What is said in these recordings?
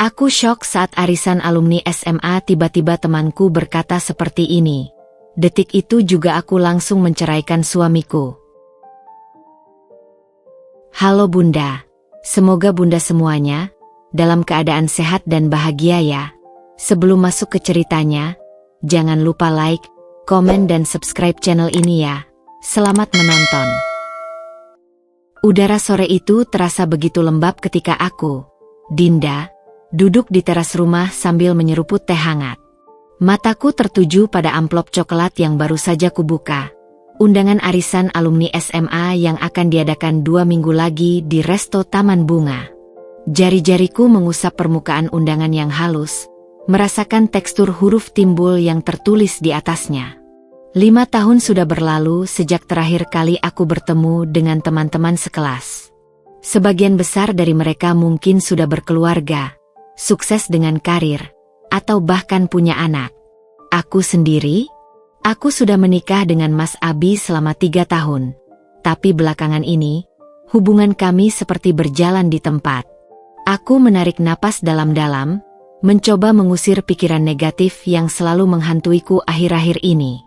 Aku syok saat arisan alumni SMA tiba-tiba temanku berkata seperti ini. Detik itu juga aku langsung menceraikan suamiku. Halo Bunda, semoga Bunda semuanya dalam keadaan sehat dan bahagia ya. Sebelum masuk ke ceritanya, jangan lupa like, komen dan subscribe channel ini ya. Selamat menonton. Udara sore itu terasa begitu lembab ketika aku, Dinda, duduk di teras rumah sambil menyeruput teh hangat. Mataku tertuju pada amplop coklat yang baru saja kubuka. Undangan arisan alumni SMA yang akan diadakan 2 minggu lagi di Resto Taman Bunga. Jari-jariku mengusap permukaan undangan yang halus, merasakan tekstur huruf timbul yang tertulis di atasnya. 5 tahun sudah berlalu sejak terakhir kali aku bertemu dengan teman-teman sekelas. Sebagian besar dari mereka mungkin sudah berkeluarga, sukses dengan karir, atau bahkan punya anak. Aku sendiri? Aku sudah menikah dengan Mas Abi selama 3 tahun. Tapi belakangan ini, hubungan kami seperti berjalan di tempat. Aku menarik napas dalam-dalam, mencoba mengusir pikiran negatif yang selalu menghantuiku akhir-akhir ini.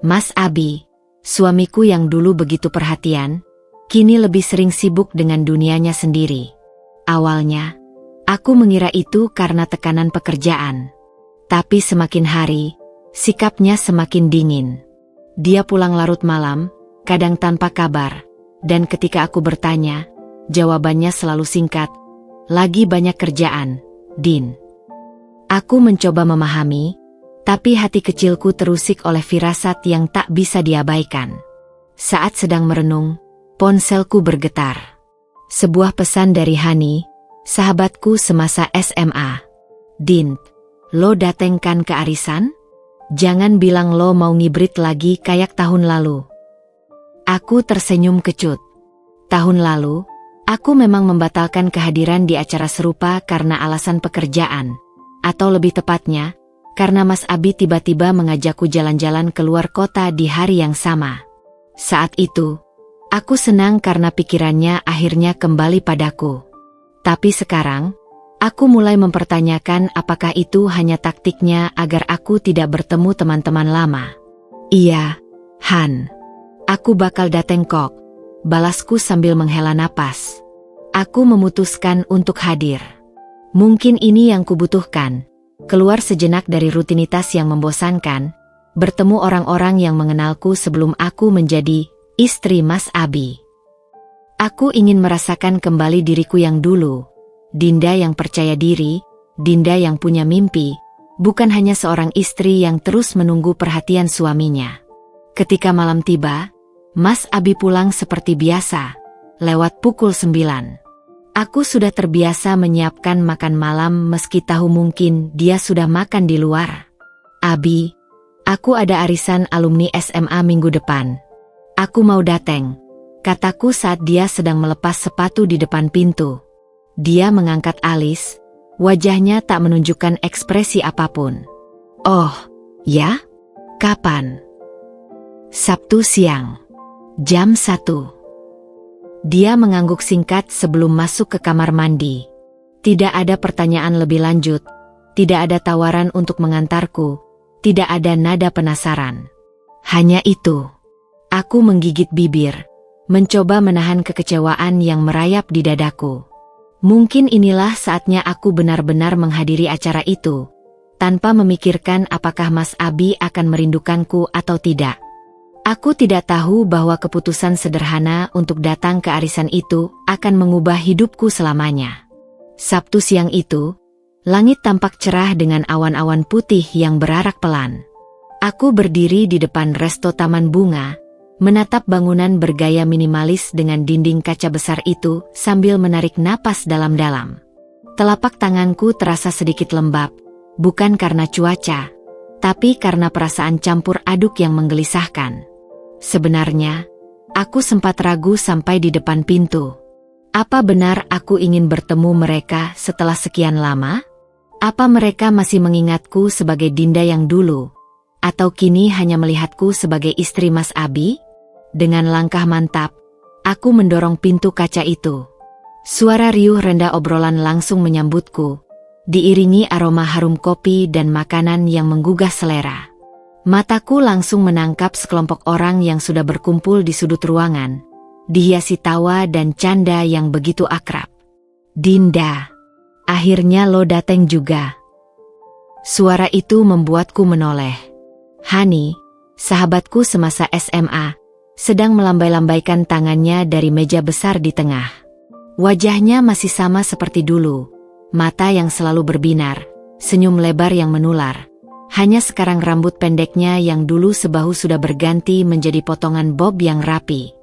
Mas Abi, suamiku yang dulu begitu perhatian, kini lebih sering sibuk dengan dunianya sendiri. Awalnya, aku mengira itu karena tekanan pekerjaan. Tapi semakin hari, sikapnya semakin dingin. Dia pulang larut malam, kadang tanpa kabar, dan ketika aku bertanya, jawabannya selalu singkat, "Lagi banyak kerjaan, Din." Aku mencoba memahami, tapi hati kecilku terusik oleh firasat yang tak bisa diabaikan. Saat sedang merenung, ponselku bergetar. Sebuah pesan dari Hani, sahabatku semasa SMA. "Din, lo dateng kan ke arisan? Jangan bilang lo mau ngibrit lagi kayak tahun lalu." Aku tersenyum kecut. Tahun lalu, aku memang membatalkan kehadiran di acara serupa karena alasan pekerjaan. Atau lebih tepatnya, karena Mas Abi tiba-tiba mengajakku jalan-jalan keluar kota di hari yang sama. Saat itu, aku senang karena pikirannya akhirnya kembali padaku. Tapi sekarang, aku mulai mempertanyakan apakah itu hanya taktiknya agar aku tidak bertemu teman-teman lama. "Iya, Han. Aku bakal dateng kok," balasku sambil menghela napas. Aku memutuskan untuk hadir. Mungkin ini yang kubutuhkan, keluar sejenak dari rutinitas yang membosankan, bertemu orang-orang yang mengenalku sebelum aku menjadi istri Mas Abi. Aku ingin merasakan kembali diriku yang dulu, Dinda yang percaya diri, Dinda yang punya mimpi, bukan hanya seorang istri yang terus menunggu perhatian suaminya. Ketika malam tiba, Mas Abi pulang seperti biasa, lewat pukul 9. Aku sudah terbiasa menyiapkan makan malam meski tahu mungkin dia sudah makan di luar. "Abi, aku ada arisan alumni SMA minggu depan. Aku mau dateng," kataku saat dia sedang melepas sepatu di depan pintu. Dia mengangkat alis, wajahnya tak menunjukkan ekspresi apapun. "Oh, ya? Kapan?" "Sabtu siang. Jam 1. Dia mengangguk singkat sebelum masuk ke kamar mandi. Tidak ada pertanyaan lebih lanjut, tidak ada tawaran untuk mengantarku, tidak ada nada penasaran. Hanya itu. Aku menggigit bibir, mencoba menahan kekecewaan yang merayap di dadaku. Mungkin inilah saatnya aku benar-benar menghadiri acara itu, tanpa memikirkan apakah Mas Abi akan merindukanku atau tidak. Aku tidak tahu bahwa keputusan sederhana untuk datang ke arisan itu akan mengubah hidupku selamanya. Sabtu siang itu, langit tampak cerah dengan awan-awan putih yang berarak pelan. Aku berdiri di depan Resto Taman Bunga, menatap bangunan bergaya minimalis dengan dinding kaca besar itu sambil menarik napas dalam-dalam. Telapak tanganku terasa sedikit lembab, bukan karena cuaca, tapi karena perasaan campur aduk yang menggelisahkan. Sebenarnya, aku sempat ragu sampai di depan pintu. Apa benar aku ingin bertemu mereka setelah sekian lama? Apa mereka masih mengingatku sebagai Dinda yang dulu? Atau kini hanya melihatku sebagai istri Mas Abi? Dengan langkah mantap, aku mendorong pintu kaca itu. Suara riuh rendah obrolan langsung menyambutku, diiringi aroma harum kopi dan makanan yang menggugah selera. Mataku langsung menangkap sekelompok orang yang sudah berkumpul di sudut ruangan, dihiasi tawa dan canda yang begitu akrab. "Dinda, akhirnya lo dateng juga." Suara itu membuatku menoleh. Hani, sahabatku semasa SMA, sedang melambai-lambaikan tangannya dari meja besar di tengah. Wajahnya masih sama seperti dulu, mata yang selalu berbinar, senyum lebar yang menular. Hanya sekarang rambut pendeknya yang dulu sebahu sudah berganti menjadi potongan bob yang rapi.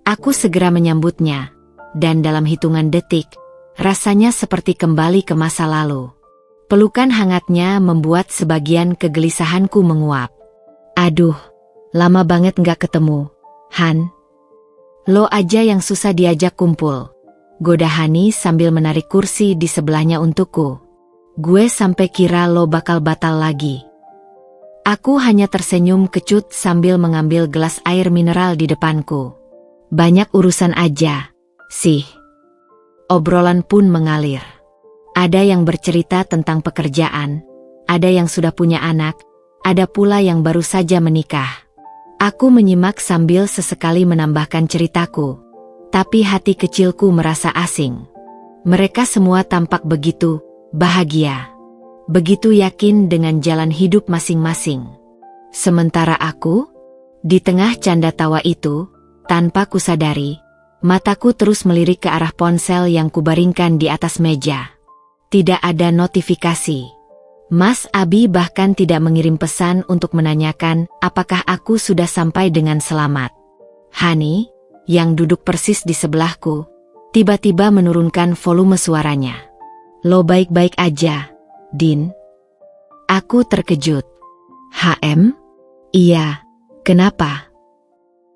Aku segera menyambutnya, dan dalam hitungan detik, rasanya seperti kembali ke masa lalu. Pelukan hangatnya membuat sebagian kegelisahanku menguap. "Aduh, lama banget nggak ketemu, Han. Lo aja yang susah diajak kumpul," goda Hani sambil menarik kursi di sebelahnya untukku. "Gue sampai kira lo bakal batal lagi." Aku hanya tersenyum kecut sambil mengambil gelas air mineral di depanku. "Banyak urusan aja, sih." Obrolan pun mengalir. Ada yang bercerita tentang pekerjaan, ada yang sudah punya anak, ada pula yang baru saja menikah. Aku menyimak sambil sesekali menambahkan ceritaku, tapi hati kecilku merasa asing. Mereka semua tampak begitu bahagia, begitu yakin dengan jalan hidup masing-masing. Sementara aku, di tengah canda tawa itu, tanpa kusadari, mataku terus melirik ke arah ponsel yang kubaringkan di atas meja. Tidak ada notifikasi. Mas Abi bahkan tidak mengirim pesan untuk menanyakan apakah aku sudah sampai dengan selamat. Hani, yang duduk persis di sebelahku, tiba-tiba menurunkan volume suaranya. "Lo baik-baik aja, Din?" Aku terkejut. "HM? Iya, kenapa?"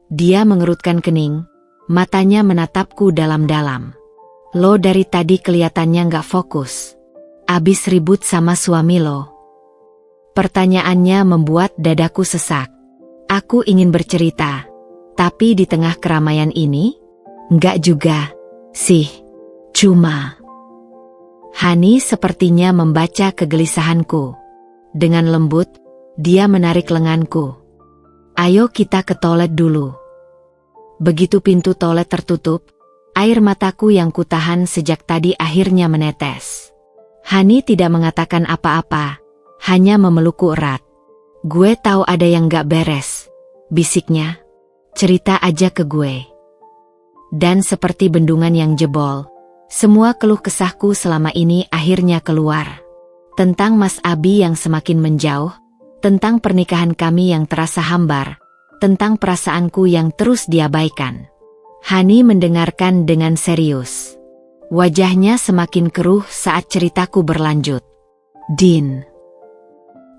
Dia mengerutkan kening, matanya menatapku dalam-dalam. "Lo dari tadi kelihatannya nggak fokus. Abis ribut sama suami lo?" Pertanyaannya membuat dadaku sesak. Aku ingin bercerita, tapi di tengah keramaian ini, nggak juga, sih. Cuma... Hani sepertinya membaca kegelisahanku. Dengan lembut, dia menarik lenganku. "Ayo kita ke toilet dulu." Begitu pintu toilet tertutup, air mataku yang kutahan sejak tadi akhirnya menetes. Hani tidak mengatakan apa-apa, hanya memelukku erat. "Gue tahu ada yang gak beres," bisiknya. "Cerita aja ke gue." Dan seperti bendungan yang jebol, semua keluh kesahku selama ini akhirnya keluar. Tentang Mas Abi yang semakin menjauh, tentang pernikahan kami yang terasa hambar, tentang perasaanku yang terus diabaikan. Hani mendengarkan dengan serius. Wajahnya semakin keruh saat ceritaku berlanjut. "Din."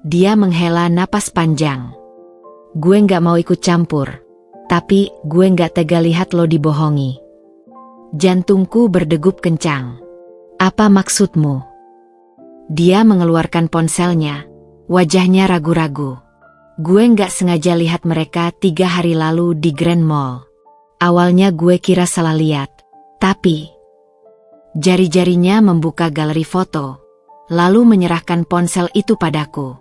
Dia menghela napas panjang. "Gue gak mau ikut campur, tapi gue gak tega lihat lo dibohongi." Jantungku berdegup kencang. "Apa maksudmu?" Dia mengeluarkan ponselnya, wajahnya ragu-ragu. "Gue gak sengaja lihat mereka 3 hari lalu di Grand Mall. Awalnya gue kira salah lihat, tapi..." Jari-jarinya membuka galeri foto, lalu menyerahkan ponsel itu padaku.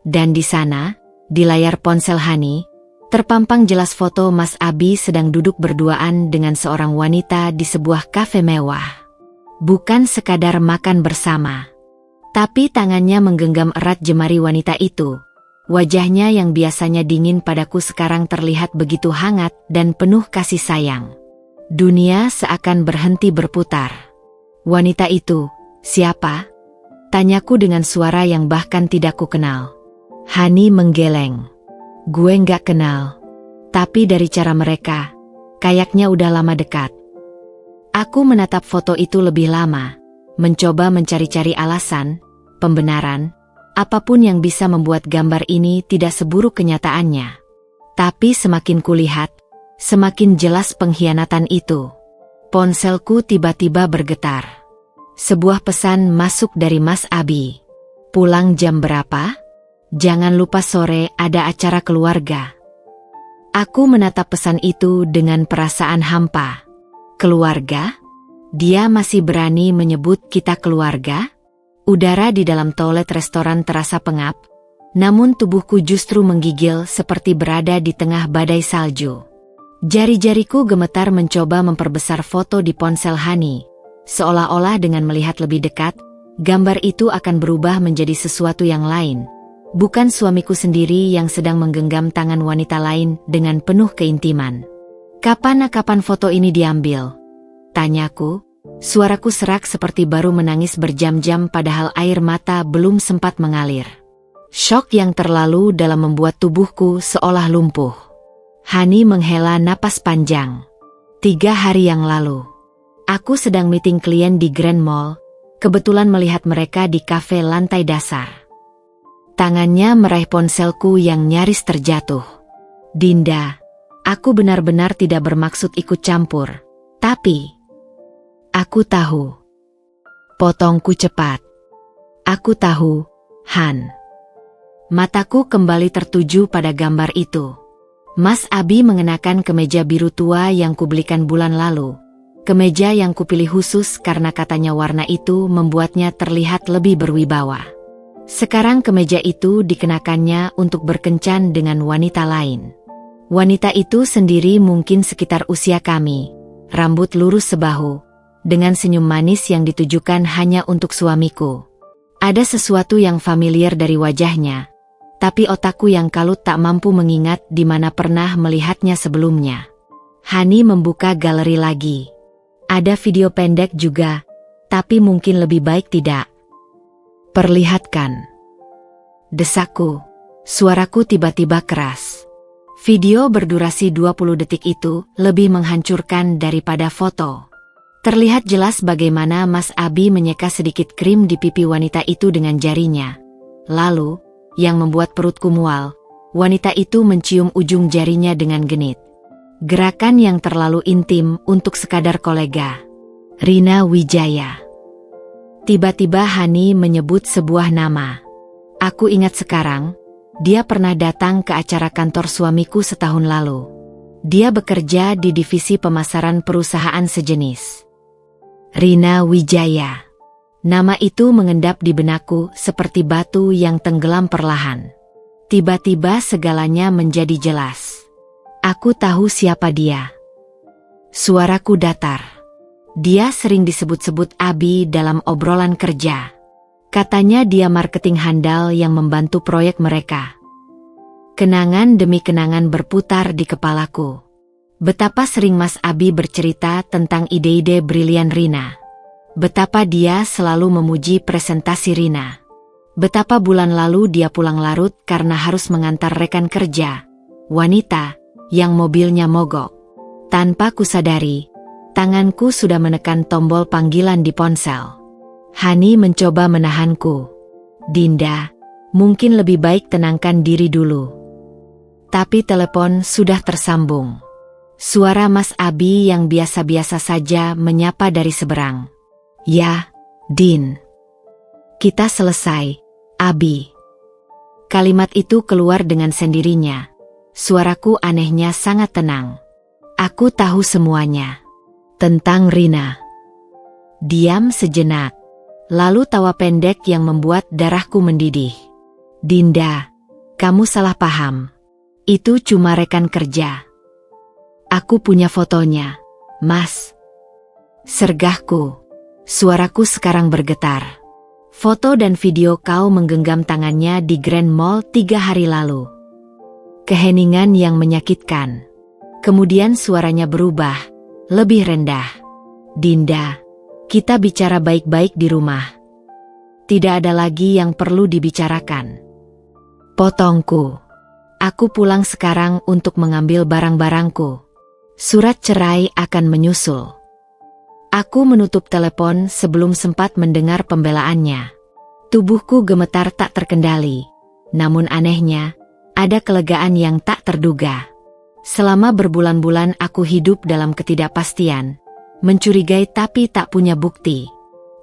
Dan di sana, di layar ponsel Hani, terpampang jelas foto Mas Abi sedang duduk berduaan dengan seorang wanita di sebuah kafe mewah. Bukan sekadar makan bersama, tapi tangannya menggenggam erat jemari wanita itu. Wajahnya yang biasanya dingin padaku sekarang terlihat begitu hangat dan penuh kasih sayang. Dunia seakan berhenti berputar. "Wanita itu, siapa?" tanyaku dengan suara yang bahkan tidak kukenal. Hani menggeleng. "Gue nggak kenal, tapi dari cara mereka, kayaknya udah lama dekat." Aku menatap foto itu lebih lama, mencoba mencari-cari alasan, pembenaran, apapun yang bisa membuat gambar ini tidak seburuk kenyataannya. Tapi semakin kulihat, semakin jelas pengkhianatan itu. Ponselku tiba-tiba bergetar. Sebuah pesan masuk dari Mas Abi. "Pulang jam berapa? Jangan lupa sore ada acara keluarga." Aku menatap pesan itu dengan perasaan hampa. Keluarga? Dia masih berani menyebut kita keluarga? Udara di dalam toilet restoran terasa pengap, namun tubuhku justru menggigil seperti berada di tengah badai salju. Jari-jariku gemetar mencoba memperbesar foto di ponsel Hani, seolah-olah dengan melihat lebih dekat, gambar itu akan berubah menjadi sesuatu yang lain. Bukan suamiku sendiri yang sedang menggenggam tangan wanita lain dengan penuh keintiman. Kapan foto ini diambil? Tanyaku, suaraku serak seperti baru menangis berjam-jam padahal air mata belum sempat mengalir. Syok yang terlalu dalam membuat tubuhku seolah lumpuh. Hani menghela napas panjang. 3 hari yang lalu, aku sedang meeting klien di Grand Mall, kebetulan melihat mereka di kafe lantai dasar. Tangannya meraih ponselku yang nyaris terjatuh. Dinda, aku benar-benar tidak bermaksud ikut campur, tapi aku tahu. Potongku cepat. Aku tahu, Han. Mataku kembali tertuju pada gambar itu. Mas Abi mengenakan kemeja biru tua yang kubelikan bulan lalu. Kemeja yang kupilih khusus karena katanya warna itu membuatnya terlihat lebih berwibawa. Sekarang kemeja itu dikenakannya untuk berkencan dengan wanita lain. Wanita itu sendiri mungkin sekitar usia kami, rambut lurus sebahu, dengan senyum manis yang ditujukan hanya untuk suamiku. Ada sesuatu yang familiar dari wajahnya, tapi otakku yang kalut tak mampu mengingat di mana pernah melihatnya sebelumnya. Hani membuka galeri lagi. Ada video pendek juga, tapi mungkin lebih baik tidak. Perlihatkan. Desakku. Suaraku tiba-tiba keras. Video berdurasi 20 detik itu lebih menghancurkan daripada foto. Terlihat jelas bagaimana Mas Abi menyeka sedikit krim di pipi wanita itu dengan jarinya. Lalu, yang membuat perutku mual, wanita itu mencium ujung jarinya dengan genit. Gerakan yang terlalu intim untuk sekadar kolega. Rina Wijaya. Tiba-tiba Hani menyebut sebuah nama. Aku ingat sekarang, dia pernah datang ke acara kantor suamiku setahun lalu. Dia bekerja di divisi pemasaran perusahaan sejenis. Rina Wijaya. Nama itu mengendap di benakku seperti batu yang tenggelam perlahan. Tiba-tiba segalanya menjadi jelas. Aku tahu siapa dia. Suaraku datar. Dia sering disebut-sebut Abi dalam obrolan kerja. Katanya dia marketing handal yang membantu proyek mereka. Kenangan demi kenangan berputar di kepalaku. Betapa sering Mas Abi bercerita tentang ide-ide brilian Rina. Betapa dia selalu memuji presentasi Rina. Betapa bulan lalu dia pulang larut karena harus mengantar rekan kerja, wanita, yang mobilnya mogok. Tanpa kusadari, tanganku sudah menekan tombol panggilan di ponsel. Hani mencoba menahanku. Dinda, mungkin lebih baik tenangkan diri dulu. Tapi telepon sudah tersambung. Suara Mas Abi yang biasa-biasa saja menyapa dari seberang. Ya, Din. Kita selesai, Abi. Kalimat itu keluar dengan sendirinya. Suaraku anehnya sangat tenang. Aku tahu semuanya. Tentang Rina. Diam sejenak. Lalu tawa pendek yang membuat darahku mendidih. Dinda, kamu salah paham. Itu cuma rekan kerja. Aku punya fotonya, Mas. Sergahku. Suaraku sekarang bergetar. Foto dan video kau menggenggam tangannya di Grand Mall 3 hari lalu. Keheningan yang menyakitkan. Kemudian suaranya berubah, lebih rendah. Dinda, kita bicara baik-baik di rumah. Tidak ada lagi yang perlu dibicarakan. Potongku. Aku pulang sekarang untuk mengambil barang-barangku. Surat cerai akan menyusul. Aku menutup telepon sebelum sempat mendengar pembelaannya. Tubuhku gemetar tak terkendali. Namun anehnya, ada kelegaan yang tak terduga. Selama berbulan-bulan aku hidup dalam ketidakpastian, mencurigai tapi tak punya bukti.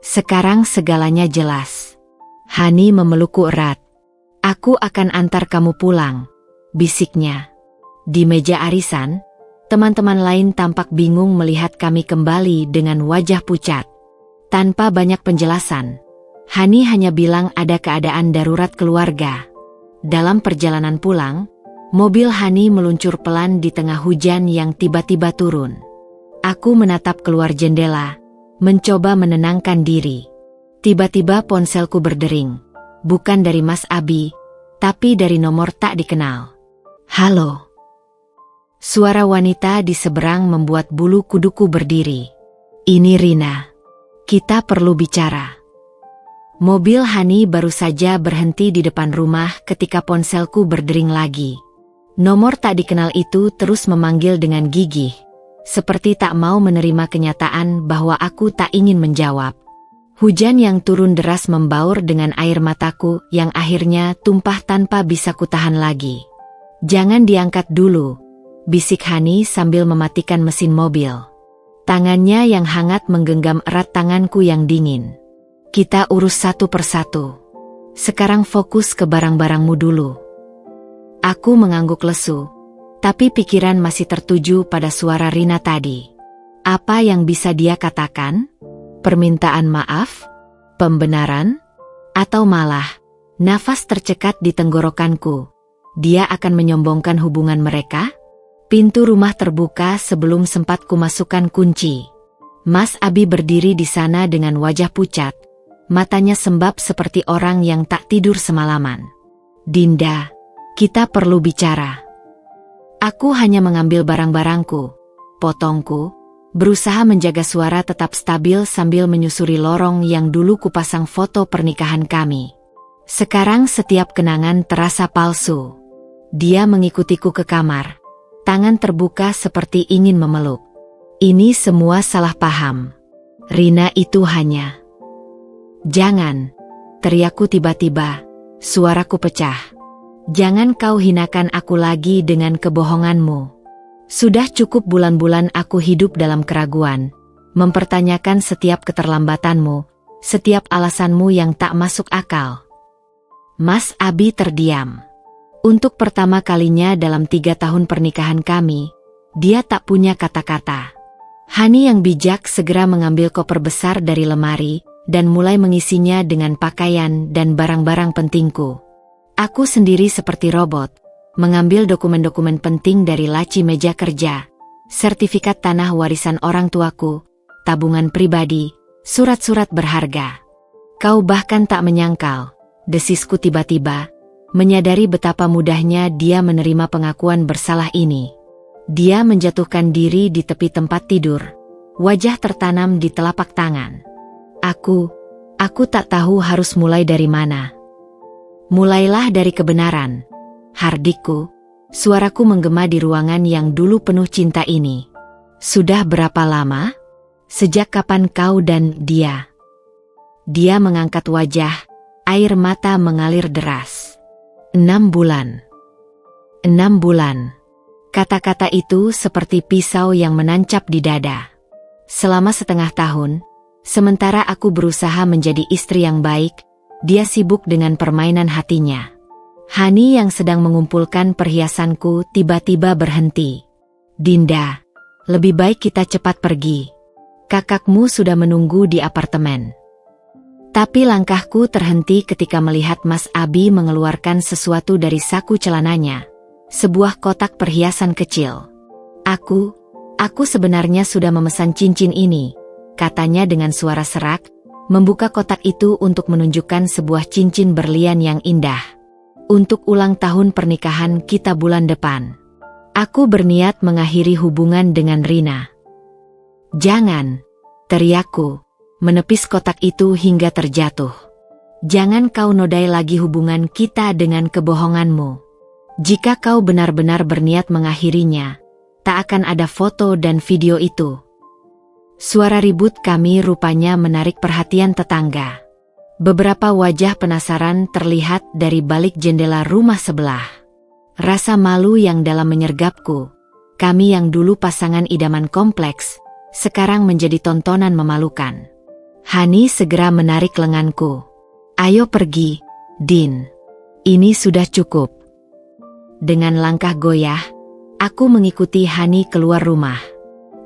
Sekarang segalanya jelas. Hani memelukku erat. Aku akan antar kamu pulang, bisiknya. Di meja arisan, teman-teman lain tampak bingung melihat kami kembali dengan wajah pucat. Tanpa banyak penjelasan, Hani hanya bilang ada keadaan darurat keluarga. Dalam perjalanan pulang, mobil Hani meluncur pelan di tengah hujan yang tiba-tiba turun. Aku menatap keluar jendela, mencoba menenangkan diri. Tiba-tiba ponselku berdering. Bukan dari Mas Abi, tapi dari nomor tak dikenal. Halo. Suara wanita di seberang membuat bulu kuduku berdiri. Ini Rina. Kita perlu bicara. Mobil Hani baru saja berhenti di depan rumah ketika ponselku berdering lagi. Nomor tak dikenal itu terus memanggil dengan gigih, seperti tak mau menerima kenyataan bahwa aku tak ingin menjawab. Hujan yang turun deras membaur dengan air mataku yang akhirnya tumpah tanpa bisa kutahan lagi. Jangan diangkat dulu, bisik Hani sambil mematikan mesin mobil. Tangannya yang hangat menggenggam erat tanganku yang dingin. Kita urus satu persatu. Sekarang fokus ke barang-barangmu dulu. Aku mengangguk lesu, tapi pikiran masih tertuju pada suara Rina tadi. Apa yang bisa dia katakan? Permintaan maaf? Pembenaran? Atau malah, nafas tercekat di tenggorokanku. Dia akan menyombongkan hubungan mereka? Pintu rumah terbuka sebelum sempat kumasukkan kunci. Mas Abi berdiri di sana dengan wajah pucat. Matanya sembab seperti orang yang tak tidur semalaman. Dinda, kita perlu bicara. Aku hanya mengambil barang-barangku, potongku, berusaha menjaga suara tetap stabil sambil menyusuri lorong yang dulu kupasang foto pernikahan kami. Sekarang setiap kenangan terasa palsu. Dia mengikutiku ke kamar. Tangan terbuka seperti ingin memeluk. Ini semua salah paham. Rina itu hanya... Jangan, teriakku tiba-tiba, suaraku pecah. Jangan kau hinakan aku lagi dengan kebohonganmu. Sudah cukup bulan-bulan aku hidup dalam keraguan, mempertanyakan setiap keterlambatanmu, setiap alasanmu yang tak masuk akal. Mas Abi terdiam. Untuk pertama kalinya dalam 3 tahun pernikahan kami, dia tak punya kata-kata. Hani yang bijak segera mengambil koper besar dari lemari, dan mulai mengisinya dengan pakaian dan barang-barang pentingku. Aku sendiri seperti robot, mengambil dokumen-dokumen penting dari laci meja kerja, sertifikat tanah warisan orang tuaku, tabungan pribadi, surat-surat berharga. Kau bahkan tak menyangkal, desisku tiba-tiba, menyadari betapa mudahnya dia menerima pengakuan bersalah ini. Dia menjatuhkan diri di tepi tempat tidur, wajah tertanam di telapak tangan. Aku tak tahu harus mulai dari mana. Mulailah dari kebenaran. Hardikku, suaraku menggema di ruangan yang dulu penuh cinta ini. Sudah berapa lama? Sejak kapan kau dan dia? Dia mengangkat wajah, air mata mengalir deras. 6 bulan. 6 bulan. Kata-kata itu seperti pisau yang menancap di dada. Selama setengah tahun, sementara aku berusaha menjadi istri yang baik, dia sibuk dengan permainan hatinya. Hani yang sedang mengumpulkan perhiasanku tiba-tiba berhenti. Dinda, lebih baik kita cepat pergi. Kakakmu sudah menunggu di apartemen. Tapi langkahku terhenti ketika melihat Mas Abi mengeluarkan sesuatu dari saku celananya. Sebuah kotak perhiasan kecil. Aku sebenarnya sudah memesan cincin ini, katanya dengan suara serak, membuka kotak itu untuk menunjukkan sebuah cincin berlian yang indah. Untuk ulang tahun pernikahan kita bulan depan. Aku berniat mengakhiri hubungan dengan Rina. Jangan, teriakku, menepis kotak itu hingga terjatuh. Jangan kau nodai lagi hubungan kita dengan kebohonganmu. Jika kau benar-benar berniat mengakhirinya, tak akan ada foto dan video itu. Suara ribut kami rupanya menarik perhatian tetangga. Beberapa wajah penasaran terlihat dari balik jendela rumah sebelah. Rasa malu yang dalam menyergapku. Kami yang dulu pasangan idaman kompleks, sekarang menjadi tontonan memalukan. Hani segera menarik lenganku. Ayo pergi, Din. Ini sudah cukup. Dengan langkah goyah, aku mengikuti Hani keluar rumah.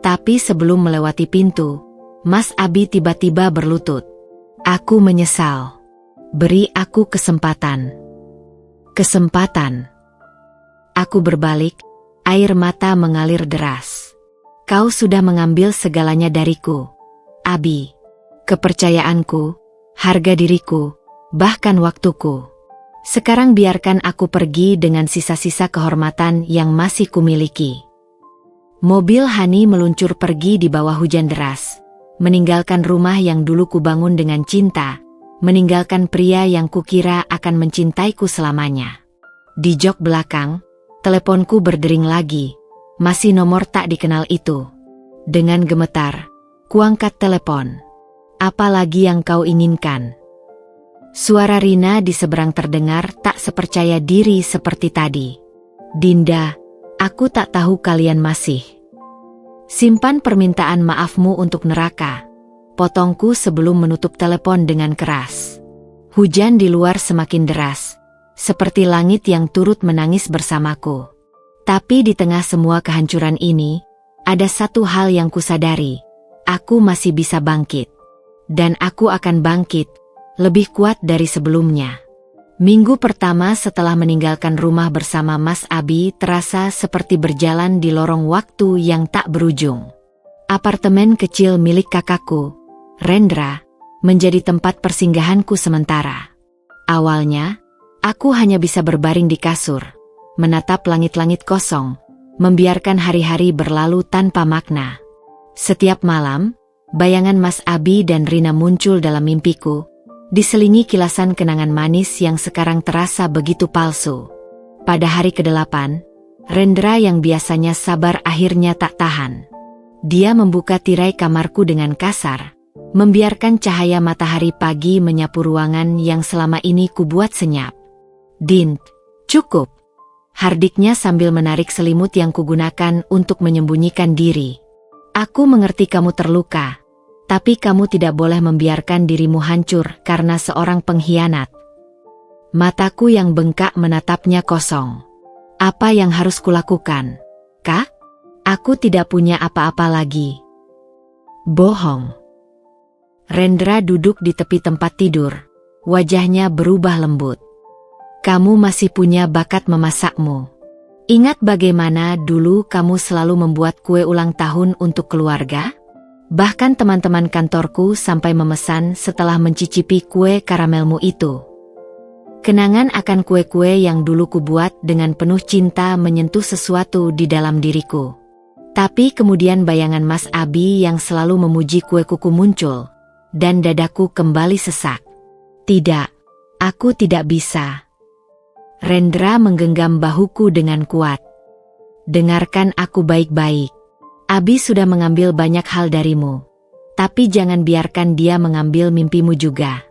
Tapi sebelum melewati pintu, Mas Abi tiba-tiba berlutut. Aku menyesal. Beri aku kesempatan. Kesempatan. Aku berbalik, air mata mengalir deras. Kau sudah mengambil segalanya dariku, Abi. Kepercayaanku, harga diriku, bahkan waktuku. Sekarang biarkan aku pergi dengan sisa-sisa kehormatan yang masih kumiliki. Mobil Hani meluncur pergi di bawah hujan deras, meninggalkan rumah yang dulu kubangun dengan cinta, meninggalkan pria yang kukira akan mencintaiku selamanya. Di jok belakang, teleponku berdering lagi, masih nomor tak dikenal itu. Dengan gemetar, kuangkat telepon. Apa lagi yang kau inginkan? Suara Rina di seberang terdengar tak sepercaya diri seperti tadi. Dinda, aku tak tahu kalian masih. Simpan permintaan maafmu untuk neraka. Potongku sebelum menutup telepon dengan keras. Hujan di luar semakin deras, seperti langit yang turut menangis bersamaku. Tapi di tengah semua kehancuran ini, ada satu hal yang kusadari. Aku masih bisa bangkit. Dan aku akan bangkit, lebih kuat dari sebelumnya. Minggu pertama setelah meninggalkan rumah bersama Mas Abi terasa seperti berjalan di lorong waktu yang tak berujung. Apartemen kecil milik kakakku, Rendra, menjadi tempat persinggahanku sementara. Awalnya, aku hanya bisa berbaring di kasur, menatap langit-langit kosong, membiarkan hari-hari berlalu tanpa makna. Setiap malam, bayangan Mas Abi dan Rina muncul dalam mimpiku, diselingi kilasan kenangan manis yang sekarang terasa begitu palsu. Pada hari ke-8, Rendra yang biasanya sabar akhirnya tak tahan. Dia membuka tirai kamarku dengan kasar, membiarkan cahaya matahari pagi menyapu ruangan yang selama ini kubuat senyap. "Din, cukup," hardiknya sambil menarik selimut yang kugunakan untuk menyembunyikan diri. "Aku mengerti kamu terluka, tapi kamu tidak boleh membiarkan dirimu hancur karena seorang pengkhianat." Mataku yang bengkak menatapnya kosong. Apa yang harus kulakukan, Kak? Aku tidak punya apa-apa lagi. Bohong. Rendra duduk di tepi tempat tidur, wajahnya berubah lembut. Kamu masih punya bakat memasakmu. Ingat bagaimana dulu kamu selalu membuat kue ulang tahun untuk keluarga? Bahkan teman-teman kantorku sampai memesan setelah mencicipi kue karamelmu itu. Kenangan akan kue-kue yang dulu kubuat dengan penuh cinta menyentuh sesuatu di dalam diriku. Tapi kemudian bayangan Mas Abi yang selalu memuji kue kuku muncul, dan dadaku kembali sesak. Tidak, aku tidak bisa. Rendra menggenggam bahuku dengan kuat. Dengarkan aku baik-baik. Abi sudah mengambil banyak hal darimu. Tapi jangan biarkan dia mengambil mimpimu juga.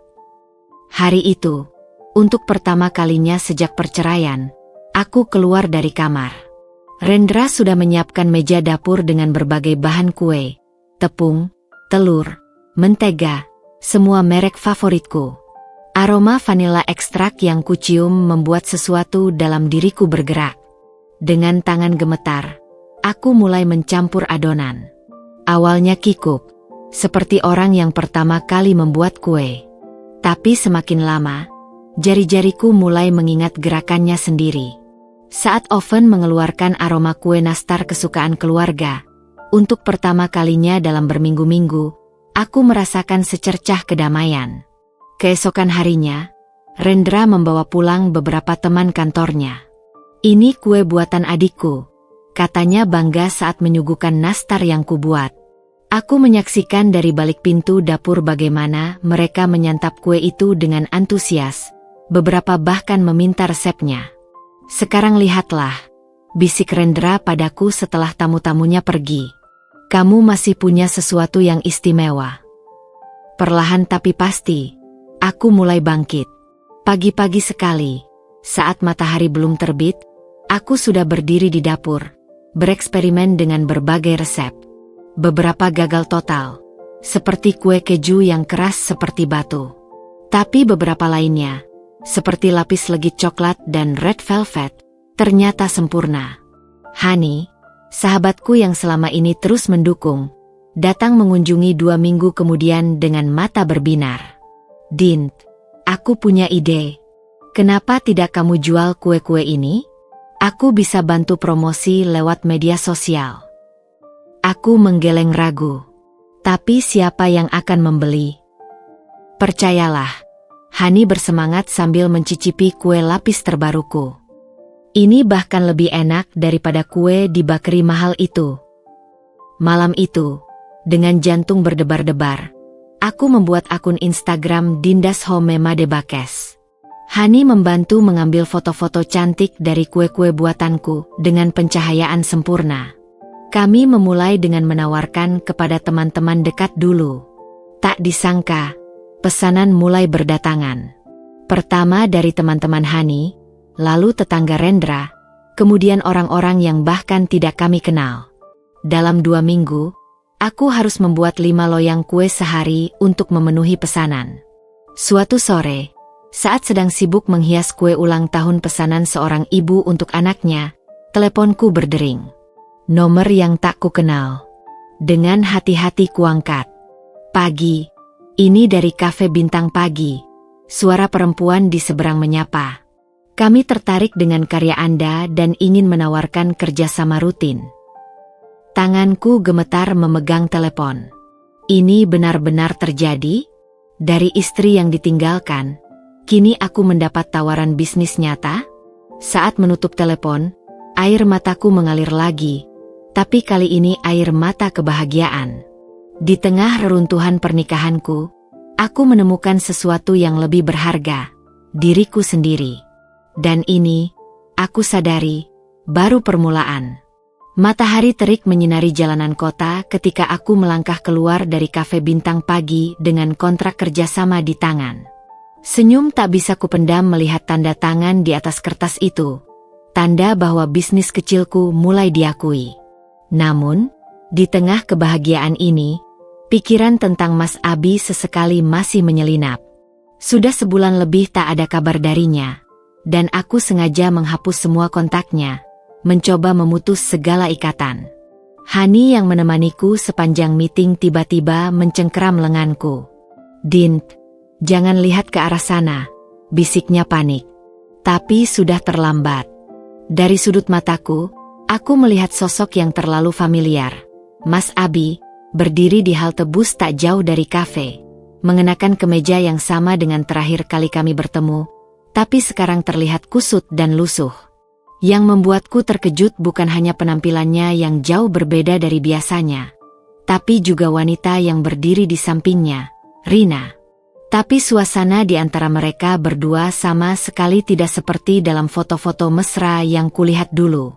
Hari itu, untuk pertama kalinya sejak perceraian, aku keluar dari kamar. Rendra sudah menyiapkan meja dapur dengan berbagai bahan kue, tepung, telur, mentega, semua merek favoritku. Aroma vanila ekstrak yang kucium membuat sesuatu dalam diriku bergerak. Dengan tangan gemetar, aku mulai mencampur adonan. Awalnya kikuk, seperti orang yang pertama kali membuat kue. Tapi semakin lama, jari-jariku mulai mengingat gerakannya sendiri. Saat oven mengeluarkan aroma kue nastar kesukaan keluarga, untuk pertama kalinya dalam berminggu-minggu, aku merasakan secercah kedamaian. Keesokan harinya, Rendra membawa pulang beberapa teman kantornya. "Ini kue buatan adikku," katanya bangga saat menyuguhkan nastar yang kubuat. Aku menyaksikan dari balik pintu dapur bagaimana mereka menyantap kue itu dengan antusias, beberapa bahkan meminta resepnya. "Sekarang lihatlah," bisik Rendra padaku setelah tamu-tamunya pergi. "Kamu masih punya sesuatu yang istimewa." Perlahan tapi pasti, aku mulai bangkit. Pagi-pagi sekali, saat matahari belum terbit, aku sudah berdiri di dapur, bereksperimen dengan berbagai resep. Beberapa gagal total, seperti kue keju yang keras seperti batu. Tapi beberapa lainnya, seperti lapis legit coklat dan red velvet, ternyata sempurna. Hani, sahabatku yang selama ini terus mendukung, datang mengunjungi 2 minggu kemudian dengan mata berbinar. Din, aku punya ide. Kenapa tidak kamu jual kue-kue ini? Aku bisa bantu promosi lewat media sosial. Aku menggeleng ragu. Tapi siapa yang akan membeli? Percayalah, Hani bersemangat sambil mencicipi kue lapis terbaruku. Ini bahkan lebih enak daripada kue di bakery mahal itu. Malam itu, dengan jantung berdebar-debar, aku membuat akun Instagram Dinda's Home Made Bakes. Hani membantu mengambil foto-foto cantik dari kue-kue buatanku dengan pencahayaan sempurna. Kami memulai dengan menawarkan kepada teman-teman dekat dulu. Tak disangka, pesanan mulai berdatangan. Pertama dari teman-teman Hani, lalu tetangga Rendra, kemudian orang-orang yang bahkan tidak kami kenal. Dalam 2 minggu, aku harus membuat 5 loyang kue sehari untuk memenuhi pesanan. Suatu sore, saat sedang sibuk menghias kue ulang tahun pesanan seorang ibu untuk anaknya, teleponku berdering. Nomor yang tak kukenal. Dengan hati-hati kuangkat. Pagi, ini dari kafe Bintang Pagi. Suara perempuan di seberang menyapa. Kami tertarik dengan karya Anda dan ingin menawarkan kerjasama rutin. Tanganku gemetar memegang telepon. Ini benar-benar terjadi? Dari istri yang ditinggalkan, kini aku mendapat tawaran bisnis nyata? Saat menutup telepon, air mataku mengalir lagi, tapi kali ini air mata kebahagiaan. Di tengah reruntuhan pernikahanku, aku menemukan sesuatu yang lebih berharga, diriku sendiri. Dan ini, aku sadari, baru permulaan. Matahari terik menyinari jalanan kota ketika aku melangkah keluar dari kafe Bintang Pagi dengan kontrak kerjasama di tangan. Senyum tak bisa kupendam melihat tanda tangan di atas kertas itu. Tanda bahwa bisnis kecilku mulai diakui. Namun, di tengah kebahagiaan ini, pikiran tentang Mas Abi sesekali masih menyelinap. Sudah sebulan lebih tak ada kabar darinya, dan aku sengaja menghapus semua kontaknya, mencoba memutus segala ikatan. Hani yang menemaniku sepanjang meeting tiba-tiba mencengkeram lenganku. "Din, jangan lihat ke arah sana," bisiknya panik. Tapi sudah terlambat. Dari sudut mataku, aku melihat sosok yang terlalu familiar. Mas Abi, berdiri di halte bus tak jauh dari kafe, mengenakan kemeja yang sama dengan terakhir kali kami bertemu, tapi sekarang terlihat kusut dan lusuh. Yang membuatku terkejut bukan hanya penampilannya yang jauh berbeda dari biasanya, tapi juga wanita yang berdiri di sampingnya, Rina. Tapi suasana di antara mereka berdua sama sekali tidak seperti dalam foto-foto mesra yang kulihat dulu.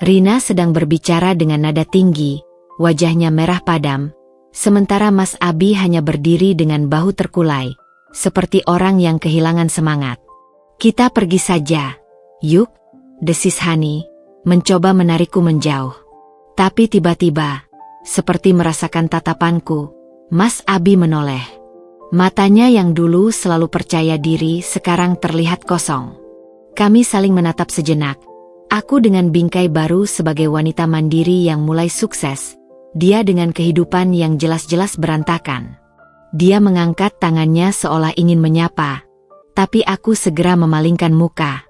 Rina sedang berbicara dengan nada tinggi, wajahnya merah padam, sementara Mas Abi hanya berdiri dengan bahu terkulai, seperti orang yang kehilangan semangat. "Kita pergi saja, yuk," desis Hani, mencoba menarikku menjauh. Tapi tiba-tiba, seperti merasakan tatapanku, Mas Abi menoleh. Matanya yang dulu selalu percaya diri sekarang terlihat kosong. Kami saling menatap sejenak. Aku dengan bingkai baru sebagai wanita mandiri yang mulai sukses, dia dengan kehidupan yang jelas-jelas berantakan. Dia mengangkat tangannya seolah ingin menyapa, tapi aku segera memalingkan muka.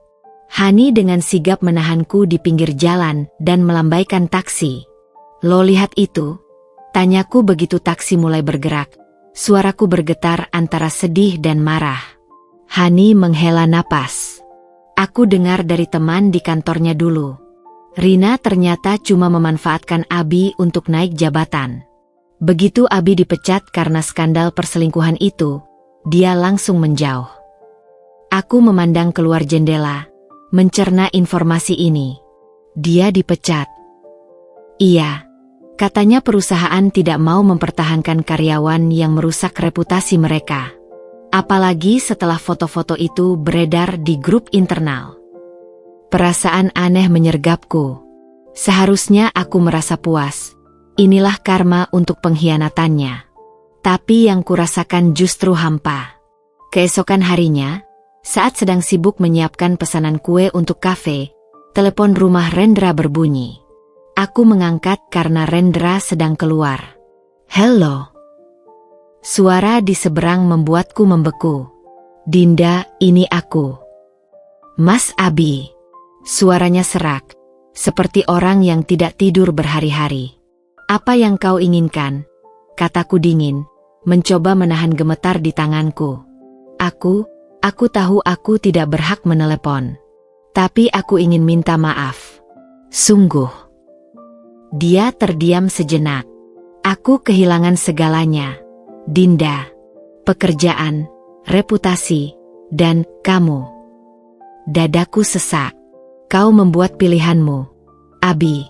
Hani dengan sigap menahanku di pinggir jalan dan melambaikan taksi. "Lo lihat itu?" tanyaku begitu taksi mulai bergerak. Suaraku bergetar antara sedih dan marah. Hani menghela napas. Aku dengar dari teman di kantornya dulu. Rina ternyata cuma memanfaatkan Abi untuk naik jabatan. Begitu Abi dipecat karena skandal perselingkuhan itu, dia langsung menjauh. Aku memandang keluar jendela, mencerna informasi ini. Dia dipecat. Iya. Katanya perusahaan tidak mau mempertahankan karyawan yang merusak reputasi mereka. Apalagi setelah foto-foto itu beredar di grup internal. Perasaan aneh menyergapku. Seharusnya aku merasa puas. Inilah karma untuk pengkhianatannya. Tapi yang kurasakan justru hampa. Keesokan harinya, saat sedang sibuk menyiapkan pesanan kue untuk kafe, telepon rumah Rendra berbunyi. Aku mengangkat karena Rendra sedang keluar. "Halo." Suara di seberang membuatku membeku. Dinda, ini aku. Mas Abi. Suaranya serak, seperti orang yang tidak tidur berhari-hari. Apa yang kau inginkan? Kataku dingin, mencoba menahan gemetar di tanganku. Aku tahu aku tidak berhak menelepon. Tapi aku ingin minta maaf. Sungguh. Dia terdiam sejenak. Aku kehilangan segalanya. Dinda. Pekerjaan, reputasi, dan kamu. Dadaku sesak. Kau membuat pilihanmu, Abi.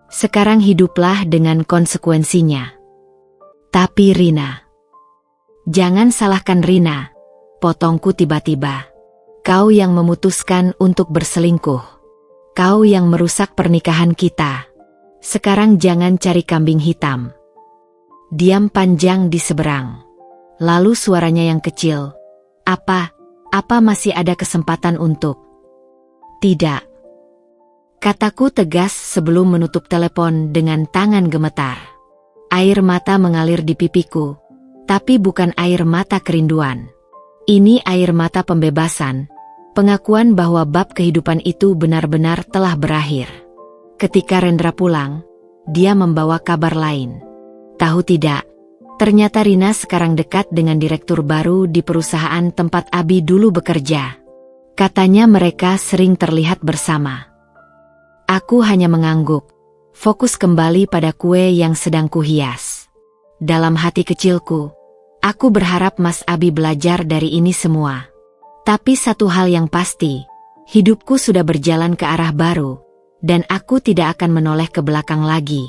Sekarang hiduplah dengan konsekuensinya. Tapi Rina. Jangan salahkan Rina. Potongku tiba-tiba. Kau yang memutuskan untuk berselingkuh. Kau yang merusak pernikahan kita. Sekarang jangan cari kambing hitam. Diam panjang di seberang. Lalu suaranya yang kecil. Apa masih ada kesempatan untuk? Tidak. Kataku tegas sebelum menutup telepon dengan tangan gemetar. Air mata mengalir di pipiku. Tapi bukan air mata kerinduan. Ini air mata pembebasan, pengakuan bahwa bab kehidupan itu benar-benar telah berakhir. Ketika Rendra pulang, dia membawa kabar lain. Tahu tidak, ternyata Rina sekarang dekat dengan direktur baru di perusahaan tempat Abi dulu bekerja. Katanya mereka sering terlihat bersama. Aku hanya mengangguk, fokus kembali pada kue yang sedang kuhias. Dalam hati kecilku, aku berharap Mas Abi belajar dari ini semua. Tapi satu hal yang pasti, hidupku sudah berjalan ke arah baru, dan aku tidak akan menoleh ke belakang lagi.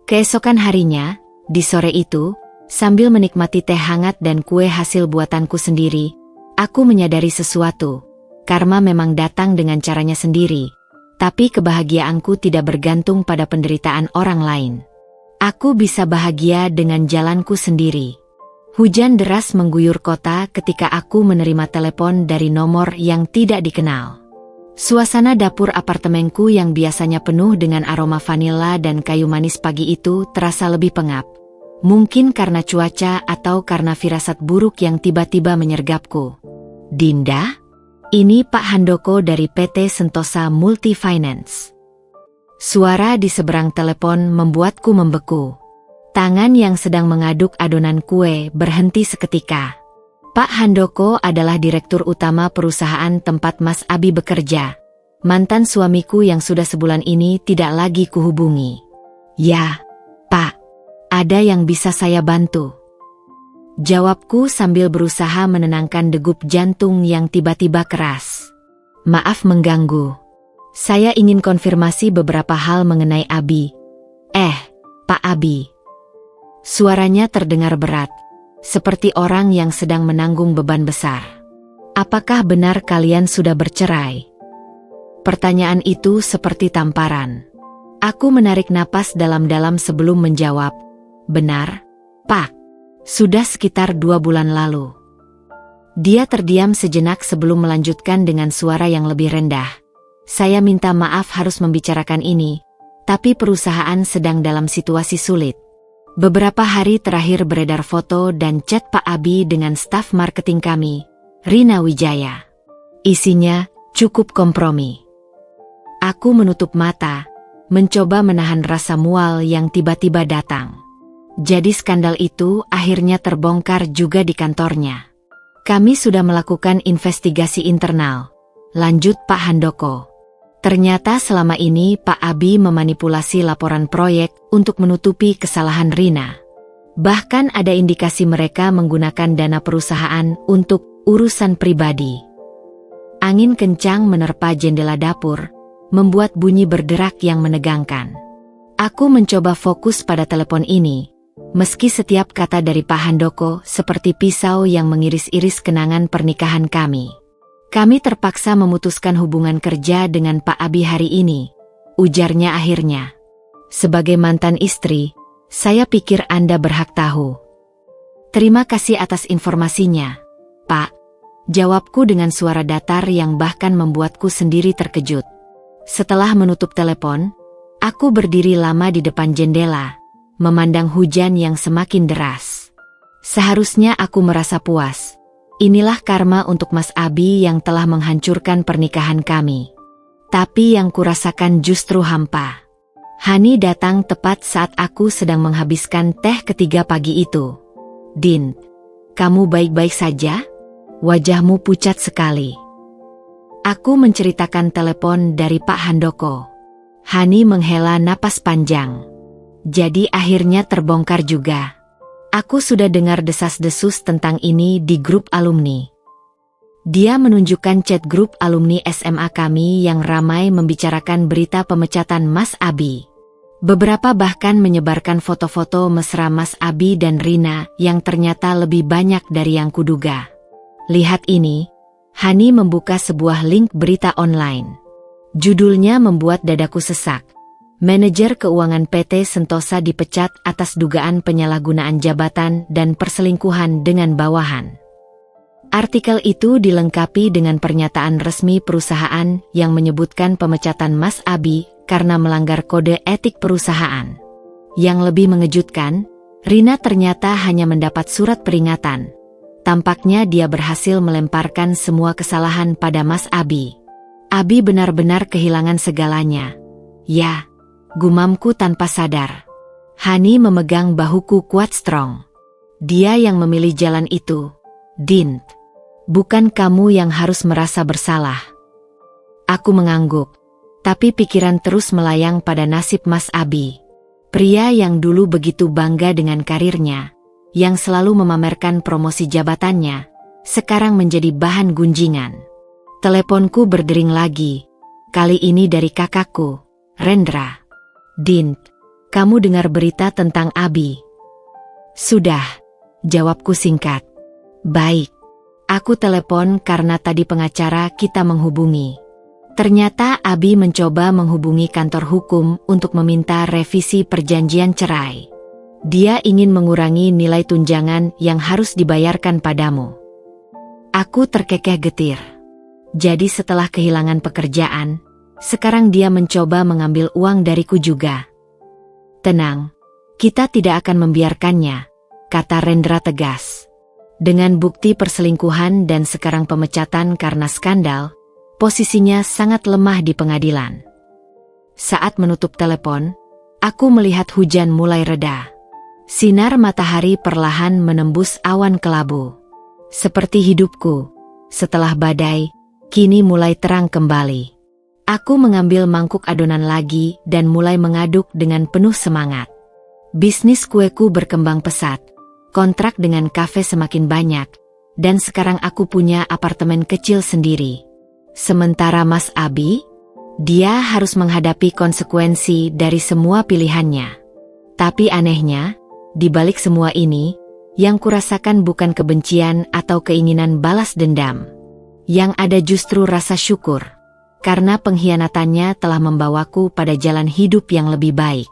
Keesokan harinya, di sore itu, sambil menikmati teh hangat dan kue hasil buatanku sendiri, aku menyadari sesuatu. Karma memang datang dengan caranya sendiri, tapi kebahagiaanku tidak bergantung pada penderitaan orang lain. Aku bisa bahagia dengan jalanku sendiri. Hujan deras mengguyur kota ketika aku menerima telepon dari nomor yang tidak dikenal. Suasana dapur apartemenku yang biasanya penuh dengan aroma vanila dan kayu manis pagi itu terasa lebih pengap. Mungkin karena cuaca atau karena firasat buruk yang tiba-tiba menyergapku. Dinda? Ini Pak Handoko dari PT Sentosa Multifinance. Suara di seberang telepon membuatku membeku. Tangan yang sedang mengaduk adonan kue berhenti seketika. Pak Handoko adalah direktur utama perusahaan tempat Mas Abi bekerja. Mantan suamiku yang sudah sebulan ini tidak lagi kuhubungi. Ya, Pak, ada yang bisa saya bantu? Jawabku sambil berusaha menenangkan degup jantung yang tiba-tiba keras. Maaf mengganggu. Saya ingin konfirmasi beberapa hal mengenai Abi. Pak Abi. Suaranya terdengar berat, seperti orang yang sedang menanggung beban besar. Apakah benar kalian sudah bercerai? Pertanyaan itu seperti tamparan. Aku menarik napas dalam-dalam sebelum menjawab. Benar, Pak. Sudah sekitar 2 bulan lalu. Dia terdiam sejenak sebelum melanjutkan dengan suara yang lebih rendah. Saya minta maaf harus membicarakan ini, tapi perusahaan sedang dalam situasi sulit. Beberapa hari terakhir beredar foto dan chat Pak Abi dengan staf marketing kami, Rina Wijaya. Isinya cukup kompromi. Aku menutup mata, mencoba menahan rasa mual yang tiba-tiba datang. Jadi skandal itu akhirnya terbongkar juga di kantornya. Kami sudah melakukan investigasi internal. Lanjut Pak Handoko. Ternyata selama ini Pak Abi memanipulasi laporan proyek untuk menutupi kesalahan Rina. Bahkan ada indikasi mereka menggunakan dana perusahaan untuk urusan pribadi. Angin kencang menerpa jendela dapur, membuat bunyi berderak yang menegangkan. Aku mencoba fokus pada telepon ini, meski setiap kata dari Pak Handoko seperti pisau yang mengiris-iris kenangan pernikahan kami. Kami terpaksa memutuskan hubungan kerja dengan Pak Abi hari ini, ujarnya akhirnya. Sebagai mantan istri, saya pikir Anda berhak tahu. Terima kasih atas informasinya, Pak. Jawabku dengan suara datar yang bahkan membuatku sendiri terkejut. Setelah menutup telepon, aku berdiri lama di depan jendela, memandang hujan yang semakin deras. Seharusnya aku merasa puas. Inilah karma untuk Mas Abi yang telah menghancurkan pernikahan kami. Tapi yang kurasakan justru hampa. Hani datang tepat saat aku sedang menghabiskan teh ketiga pagi itu. Din, kamu baik-baik saja? Wajahmu pucat sekali. Aku menceritakan telepon dari Pak Handoko. Hani menghela napas panjang. Jadi akhirnya terbongkar juga. Aku sudah dengar desas-desus tentang ini di grup alumni. Dia menunjukkan chat grup alumni SMA kami yang ramai membicarakan berita pemecatan Mas Abi. Beberapa bahkan menyebarkan foto-foto mesra Mas Abi dan Rina yang ternyata lebih banyak dari yang kuduga. Lihat ini, Hani membuka sebuah link berita online. Judulnya membuat dadaku sesak. Manajer keuangan PT Sentosa dipecat atas dugaan penyalahgunaan jabatan dan perselingkuhan dengan bawahan. Artikel itu dilengkapi dengan pernyataan resmi perusahaan yang menyebutkan pemecatan Mas Abi karena melanggar kode etik perusahaan. Yang lebih mengejutkan, Rina ternyata hanya mendapat surat peringatan. Tampaknya dia berhasil melemparkan semua kesalahan pada Mas Abi. Abi benar-benar kehilangan segalanya. Ya, gumamku tanpa sadar. Hani memegang bahuku kuat strong. Dia yang memilih jalan itu. Din, bukan kamu yang harus merasa bersalah. Aku mengangguk, tapi pikiran terus melayang pada nasib Mas Abi. Pria yang dulu begitu bangga dengan karirnya, yang selalu memamerkan promosi jabatannya, sekarang menjadi bahan gunjingan. Teleponku berdering lagi, kali ini dari kakakku, Rendra. Din, kamu dengar berita tentang Abi? Sudah, jawabku singkat. Baik, aku telepon karena tadi pengacara kita menghubungi. Ternyata Abi mencoba menghubungi kantor hukum untuk meminta revisi perjanjian cerai. Dia ingin mengurangi nilai tunjangan yang harus dibayarkan padamu. Aku terkekeh getir. Jadi setelah kehilangan pekerjaan, sekarang dia mencoba mengambil uang dariku juga. Tenang, kita tidak akan membiarkannya, kata Rendra tegas. Dengan bukti perselingkuhan dan sekarang pemecatan karena skandal, posisinya sangat lemah di pengadilan. Saat menutup telepon, aku melihat hujan mulai reda. Sinar matahari perlahan menembus awan kelabu. Seperti hidupku, setelah badai, kini mulai terang kembali. Aku mengambil mangkuk adonan lagi dan mulai mengaduk dengan penuh semangat. Bisnis kueku berkembang pesat, kontrak dengan kafe semakin banyak, dan sekarang aku punya apartemen kecil sendiri. Sementara Mas Abi, dia harus menghadapi konsekuensi dari semua pilihannya. Tapi anehnya, di balik semua ini, yang kurasakan bukan kebencian atau keinginan balas dendam. Yang ada justru rasa syukur, karena pengkhianatannya telah membawaku pada jalan hidup yang lebih baik.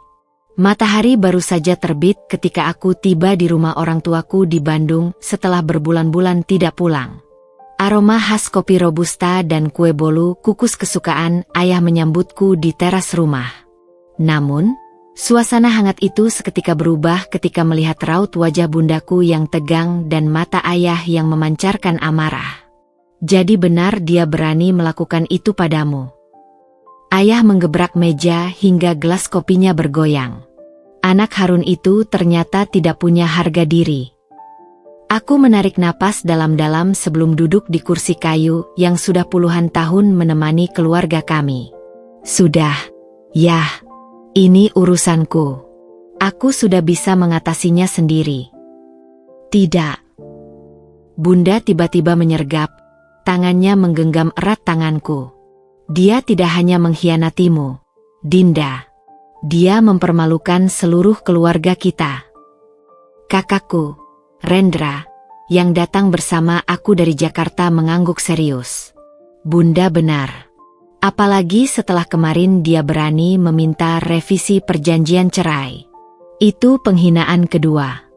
Matahari baru saja terbit ketika aku tiba di rumah orang tuaku di Bandung setelah berbulan-bulan tidak pulang. Aroma khas kopi robusta dan kue bolu kukus kesukaan ayah menyambutku di teras rumah. Namun, suasana hangat itu seketika berubah ketika melihat raut wajah bundaku yang tegang dan mata ayah yang memancarkan amarah. Jadi benar dia berani melakukan itu padamu. Ayah menggebrak meja hingga gelas kopinya bergoyang. Anak Harun itu ternyata tidak punya harga diri. Aku menarik napas dalam-dalam sebelum duduk di kursi kayu yang sudah puluhan tahun menemani keluarga kami. Sudah, ya, ini urusanku. Aku sudah bisa mengatasinya sendiri. Tidak. Bunda tiba-tiba menyergap. Tangannya menggenggam erat tanganku. Dia tidak hanya mengkhianatimu, Dinda. Dia mempermalukan seluruh keluarga kita. Kakakku, Rendra, yang datang bersama aku dari Jakarta mengangguk serius. Bunda benar. Apalagi setelah kemarin dia berani meminta revisi perjanjian cerai. Itu penghinaan kedua.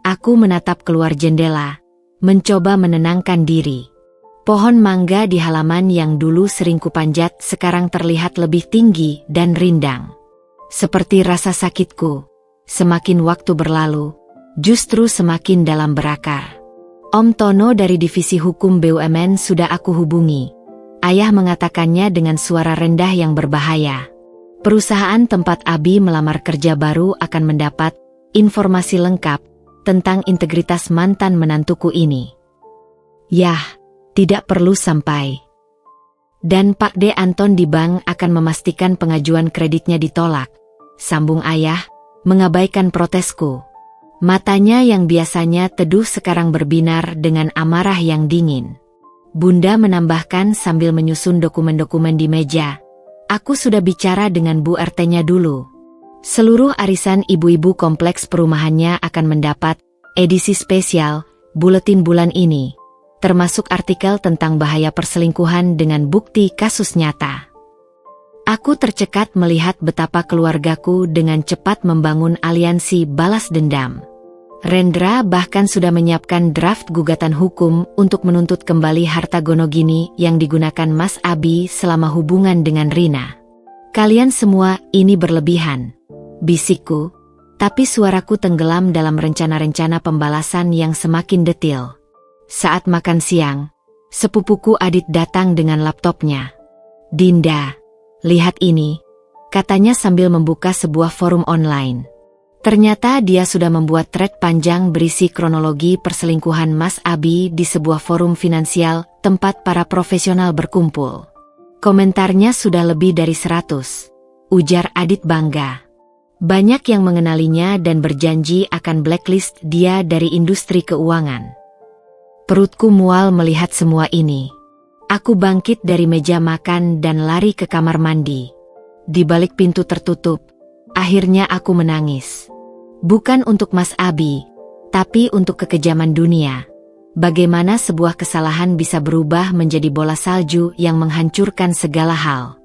Aku menatap keluar jendela, mencoba menenangkan diri. Pohon mangga di halaman yang dulu sering kupanjat sekarang terlihat lebih tinggi dan rindang. Seperti rasa sakitku, semakin waktu berlalu, justru semakin dalam berakar. Om Tono dari Divisi Hukum BUMN sudah aku hubungi. Ayah mengatakannya dengan suara rendah yang berbahaya. Perusahaan tempat Abi melamar kerja baru akan mendapat informasi lengkap tentang integritas mantan menantuku ini. Yah, tidak perlu sampai. Dan Pak D. Anton di bank akan memastikan pengajuan kreditnya ditolak. Sambung ayah, mengabaikan protesku. Matanya yang biasanya teduh sekarang berbinar dengan amarah yang dingin. Bunda menambahkan sambil menyusun dokumen-dokumen di meja. Aku sudah bicara dengan Bu RT-nya dulu. Seluruh arisan ibu-ibu kompleks perumahannya akan mendapat edisi spesial buletin bulan ini, termasuk artikel tentang bahaya perselingkuhan dengan bukti kasus nyata. Aku tercekat melihat betapa keluargaku dengan cepat membangun aliansi balas dendam. Rendra bahkan sudah menyiapkan draft gugatan hukum untuk menuntut kembali harta Gonogini yang digunakan Mas Abi selama hubungan dengan Rina. Kalian semua ini berlebihan, bisikku, tapi suaraku tenggelam dalam rencana-rencana pembalasan yang semakin detil. Saat makan siang, sepupuku Adit datang dengan laptopnya. Dinda, lihat ini, katanya sambil membuka sebuah forum online. Ternyata dia sudah membuat thread panjang berisi kronologi perselingkuhan Mas Abi di sebuah forum finansial tempat para profesional berkumpul. Komentarnya sudah lebih dari 100, ujar Adit bangga. Banyak yang mengenalinya dan berjanji akan blacklist dia dari industri keuangan. Perutku mual melihat semua ini. Aku bangkit dari meja makan dan lari ke kamar mandi. Di balik pintu tertutup, akhirnya aku menangis. Bukan untuk Mas Abi, tapi untuk kekejaman dunia. Bagaimana sebuah kesalahan bisa berubah menjadi bola salju yang menghancurkan segala hal.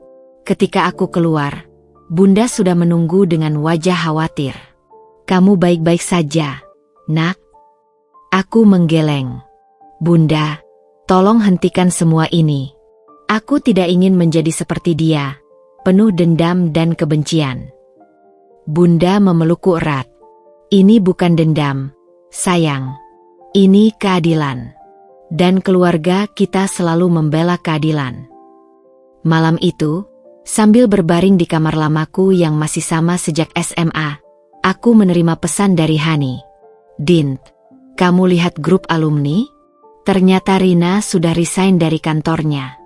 Ketika aku keluar, Bunda sudah menunggu dengan wajah khawatir. Kamu baik-baik saja, Nak? Aku menggeleng. Bunda, tolong hentikan semua ini. Aku tidak ingin menjadi seperti dia, penuh dendam dan kebencian. Bunda memelukku erat. Ini bukan dendam, sayang. Ini keadilan. Dan keluarga kita selalu membela keadilan. Malam itu, sambil berbaring di kamar lamaku yang masih sama sejak SMA, aku menerima pesan dari Hani. Din, kamu lihat grup alumni? Ternyata Rina sudah resign dari kantornya.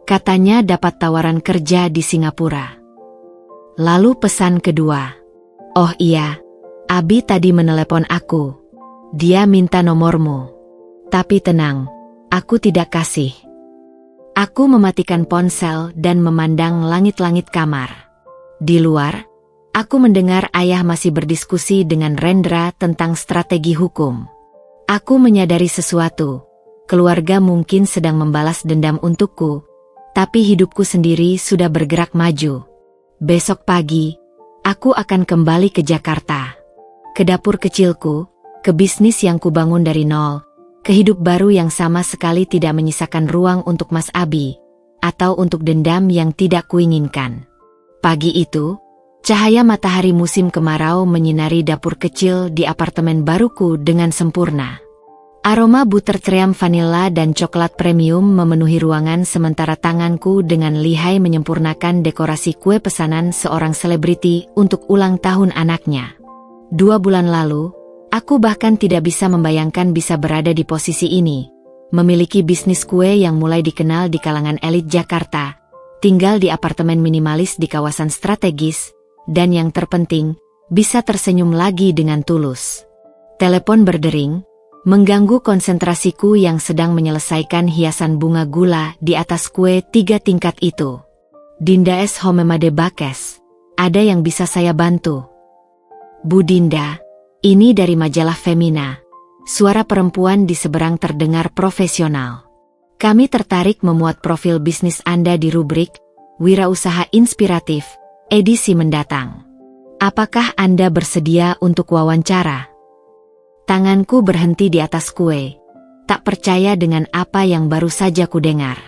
Katanya dapat tawaran kerja di Singapura. Lalu pesan kedua. Oh iya, Abi tadi menelepon aku. Dia minta nomormu. Tapi tenang, aku tidak kasih. Aku mematikan ponsel dan memandang langit-langit kamar. Di luar, aku mendengar ayah masih berdiskusi dengan Rendra tentang strategi hukum. Aku menyadari sesuatu. Keluarga mungkin sedang membalas dendam untukku, tapi hidupku sendiri sudah bergerak maju. Besok pagi, aku akan kembali ke Jakarta. Ke dapur kecilku, ke bisnis yang kubangun dari nol, ke hidup baru yang sama sekali tidak menyisakan ruang untuk Mas Abi, atau untuk dendam yang tidak kuinginkan. Pagi itu, cahaya matahari musim kemarau menyinari dapur kecil di apartemen baruku dengan sempurna. Aroma buttercream vanila dan coklat premium memenuhi ruangan sementara tanganku dengan lihai menyempurnakan dekorasi kue pesanan seorang selebriti untuk ulang tahun anaknya. 2 bulan lalu, aku bahkan tidak bisa membayangkan bisa berada di posisi ini, memiliki bisnis kue yang mulai dikenal di kalangan elit Jakarta, tinggal di apartemen minimalis di kawasan strategis, dan yang terpenting, bisa tersenyum lagi dengan tulus. Telepon berdering, mengganggu konsentrasiku yang sedang menyelesaikan hiasan bunga gula di atas kue 3 tingkat itu. Dinda S. Homemade Bakes, ada yang bisa saya bantu? Bu Dinda, ini dari majalah Femina. Suara perempuan di seberang terdengar profesional. Kami tertarik memuat profil bisnis Anda di rubrik Wirausaha Inspiratif, edisi mendatang. Apakah Anda bersedia untuk wawancara? Tanganku berhenti di atas kue. Tak percaya dengan apa yang baru saja kudengar.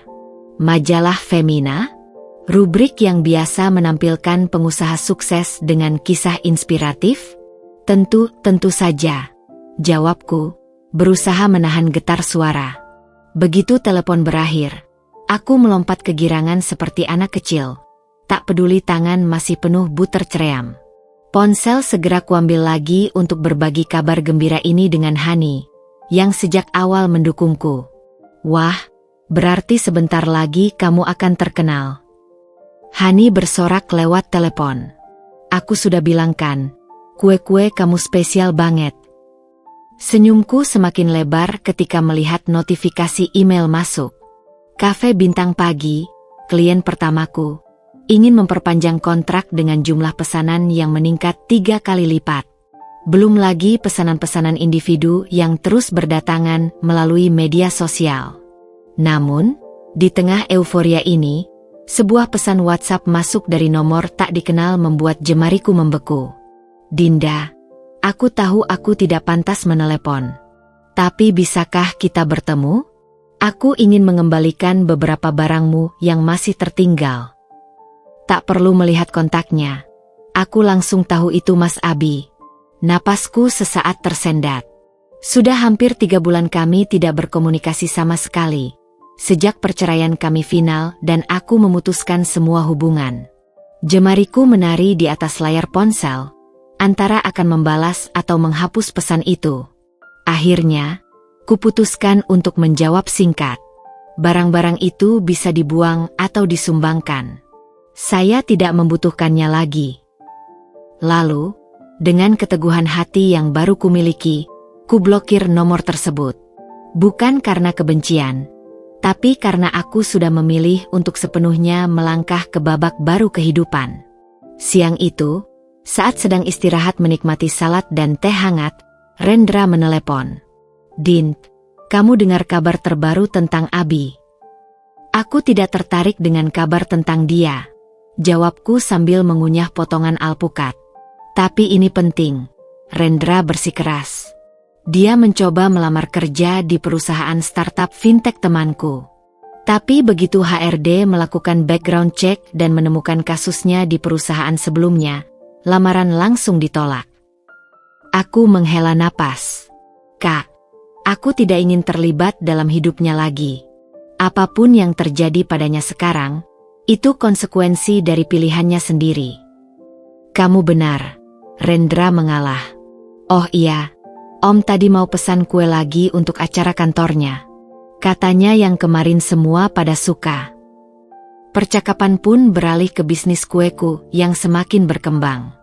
Majalah Femina? Rubrik yang biasa menampilkan pengusaha sukses dengan kisah inspiratif? Tentu saja. jawabku, berusaha menahan getar suara. Begitu telepon berakhir, aku melompat kegirangan seperti anak kecil. Tak peduli tangan masih penuh butir ceream. Ponsel segera kuambil lagi untuk berbagi kabar gembira ini dengan Hani, yang sejak awal mendukungku. Wah, berarti sebentar lagi kamu akan terkenal. Hani bersorak lewat telepon. Aku sudah bilang kan, kue-kue kamu spesial banget. Senyumku semakin lebar ketika melihat notifikasi email masuk. Cafe Bintang Pagi, klien pertamaku, ingin memperpanjang kontrak dengan jumlah pesanan yang meningkat 3 kali lipat. Belum lagi pesanan-pesanan individu yang terus berdatangan melalui media sosial. Namun, di tengah euforia ini, sebuah pesan WhatsApp masuk dari nomor tak dikenal membuat jemariku membeku. Dinda, aku tahu aku tidak pantas menelepon. Tapi bisakah kita bertemu? Aku ingin mengembalikan beberapa barangmu yang masih tertinggal. Tak perlu melihat kontaknya. Aku langsung tahu itu Mas Abi. Napasku sesaat tersendat. Sudah hampir 3 bulan kami tidak berkomunikasi sama sekali. Sejak perceraian kami final dan aku memutuskan semua hubungan. Jemariku menari di atas layar ponsel, antara akan membalas atau menghapus pesan itu. Akhirnya, kuputuskan untuk menjawab singkat. Barang-barang itu bisa dibuang atau disumbangkan. Saya tidak membutuhkannya lagi. Lalu, dengan keteguhan hati yang baru kumiliki, kublokir nomor tersebut. Bukan karena kebencian, tapi karena aku sudah memilih untuk sepenuhnya melangkah ke babak baru kehidupan. Siang itu, saat sedang istirahat menikmati salad dan teh hangat, Rendra menelepon. Din, kamu dengar kabar terbaru tentang Abi? Aku tidak tertarik dengan kabar tentang dia, jawabku sambil mengunyah potongan alpukat. Tapi ini penting, Rendra bersikeras. Dia mencoba melamar kerja di perusahaan startup fintech temanku. Tapi begitu HRD melakukan background check dan menemukan kasusnya di perusahaan sebelumnya, lamaran langsung ditolak. Aku menghela napas. Kak, aku tidak ingin terlibat dalam hidupnya lagi. Apapun yang terjadi padanya sekarang, itu konsekuensi dari pilihannya sendiri. Kamu benar, Rendra mengalah. Oh iya, Om tadi mau pesan kue lagi untuk acara kantornya. Katanya yang kemarin semua pada suka. Percakapan pun beralih ke bisnis kueku yang semakin berkembang.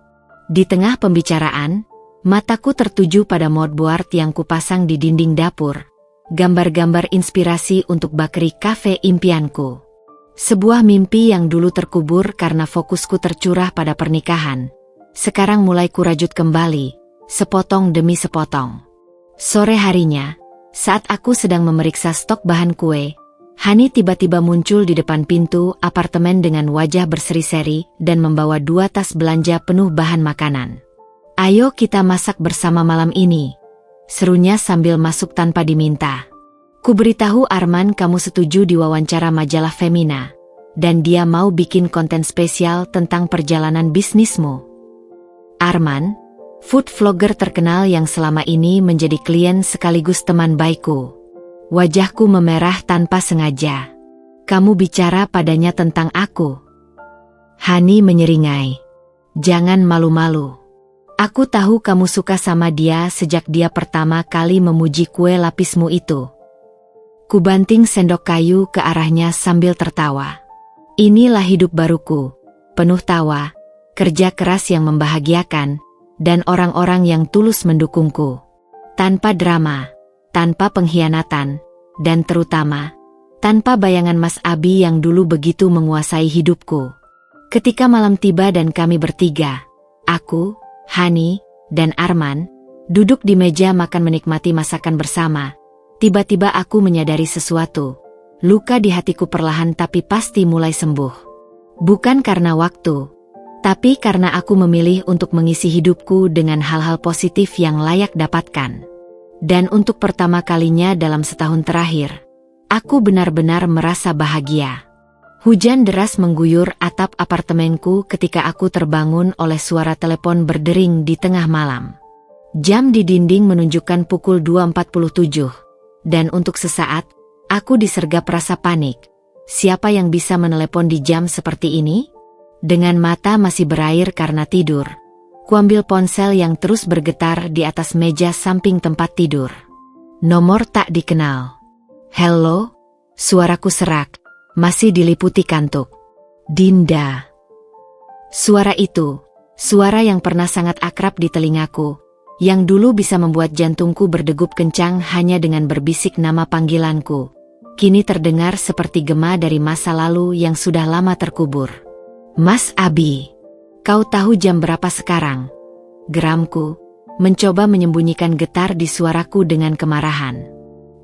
Di tengah pembicaraan, mataku tertuju pada moodboard yang kupasang di dinding dapur. Gambar-gambar inspirasi untuk bakery cafe impianku. Sebuah mimpi yang dulu terkubur karena fokusku tercurah pada pernikahan. Sekarang mulai kurajut kembali, sepotong demi sepotong. Sore harinya, saat aku sedang memeriksa stok bahan kue, Hani tiba-tiba muncul di depan pintu apartemen dengan wajah berseri-seri dan membawa 2 tas belanja penuh bahan makanan. Ayo kita masak bersama malam ini, serunya sambil masuk tanpa diminta. Kuberitahu Arman kamu setuju diwawancara majalah Femina, dan dia mau bikin konten spesial tentang perjalanan bisnismu. Arman, food vlogger terkenal yang selama ini menjadi klien sekaligus teman baikku. Wajahku memerah tanpa sengaja. Kamu bicara padanya tentang aku? Hani menyeringai. Jangan malu-malu. Aku tahu kamu suka sama dia sejak dia pertama kali memuji kue lapismu itu. Kubanting sendok kayu ke arahnya sambil tertawa. Inilah hidup baruku, penuh tawa, kerja keras yang membahagiakan, dan orang-orang yang tulus mendukungku. Tanpa drama, tanpa pengkhianatan, dan terutama, tanpa bayangan Mas Abi yang dulu begitu menguasai hidupku. Ketika malam tiba dan kami bertiga, aku, Hani, dan Arman, duduk di meja makan menikmati masakan bersama, tiba-tiba aku menyadari sesuatu. Luka di hatiku perlahan tapi pasti mulai sembuh. Bukan karena waktu, tapi karena aku memilih untuk mengisi hidupku dengan hal-hal positif yang layak dapatkan. Dan untuk pertama kalinya dalam setahun terakhir, aku benar-benar merasa bahagia. Hujan deras mengguyur atap apartemenku ketika aku terbangun oleh suara telepon berdering di tengah malam. Jam di dinding menunjukkan pukul 2.47. Dan untuk sesaat, aku disergap rasa panik. Siapa yang bisa menelepon di jam seperti ini? Dengan mata masih berair karena tidur, kuambil ponsel yang terus bergetar di atas meja samping tempat tidur. Nomor tak dikenal. Hello? Suaraku serak, masih diliputi kantuk. Dinda. Suara itu, suara yang pernah sangat akrab di telingaku, yang dulu bisa membuat jantungku berdegup kencang hanya dengan berbisik nama panggilanku, kini terdengar seperti gema dari masa lalu yang sudah lama terkubur. Mas Abi, kau tahu jam berapa sekarang? Geramku, mencoba menyembunyikan getar di suaraku dengan kemarahan.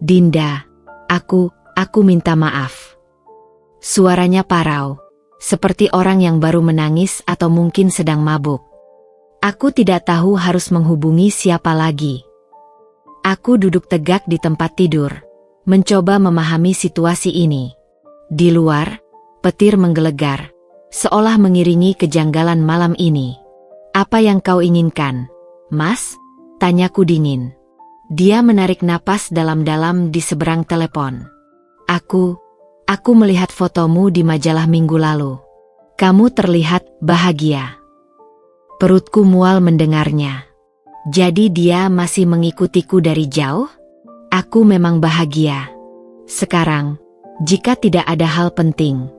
Dinda, aku minta maaf. Suaranya parau, seperti orang yang baru menangis atau mungkin sedang mabuk. Aku tidak tahu harus menghubungi siapa lagi. Aku duduk tegak di tempat tidur, mencoba memahami situasi ini. Di luar, petir menggelegar, seolah mengiringi kejanggalan malam ini. Apa yang kau inginkan, Mas? Tanyaku dingin. Dia menarik napas dalam-dalam di seberang telepon. Aku melihat fotomu di majalah minggu lalu. Kamu terlihat bahagia. Perutku mual mendengarnya. Jadi dia masih mengikutiku dari jauh? Aku memang bahagia. Sekarang, jika tidak ada hal penting.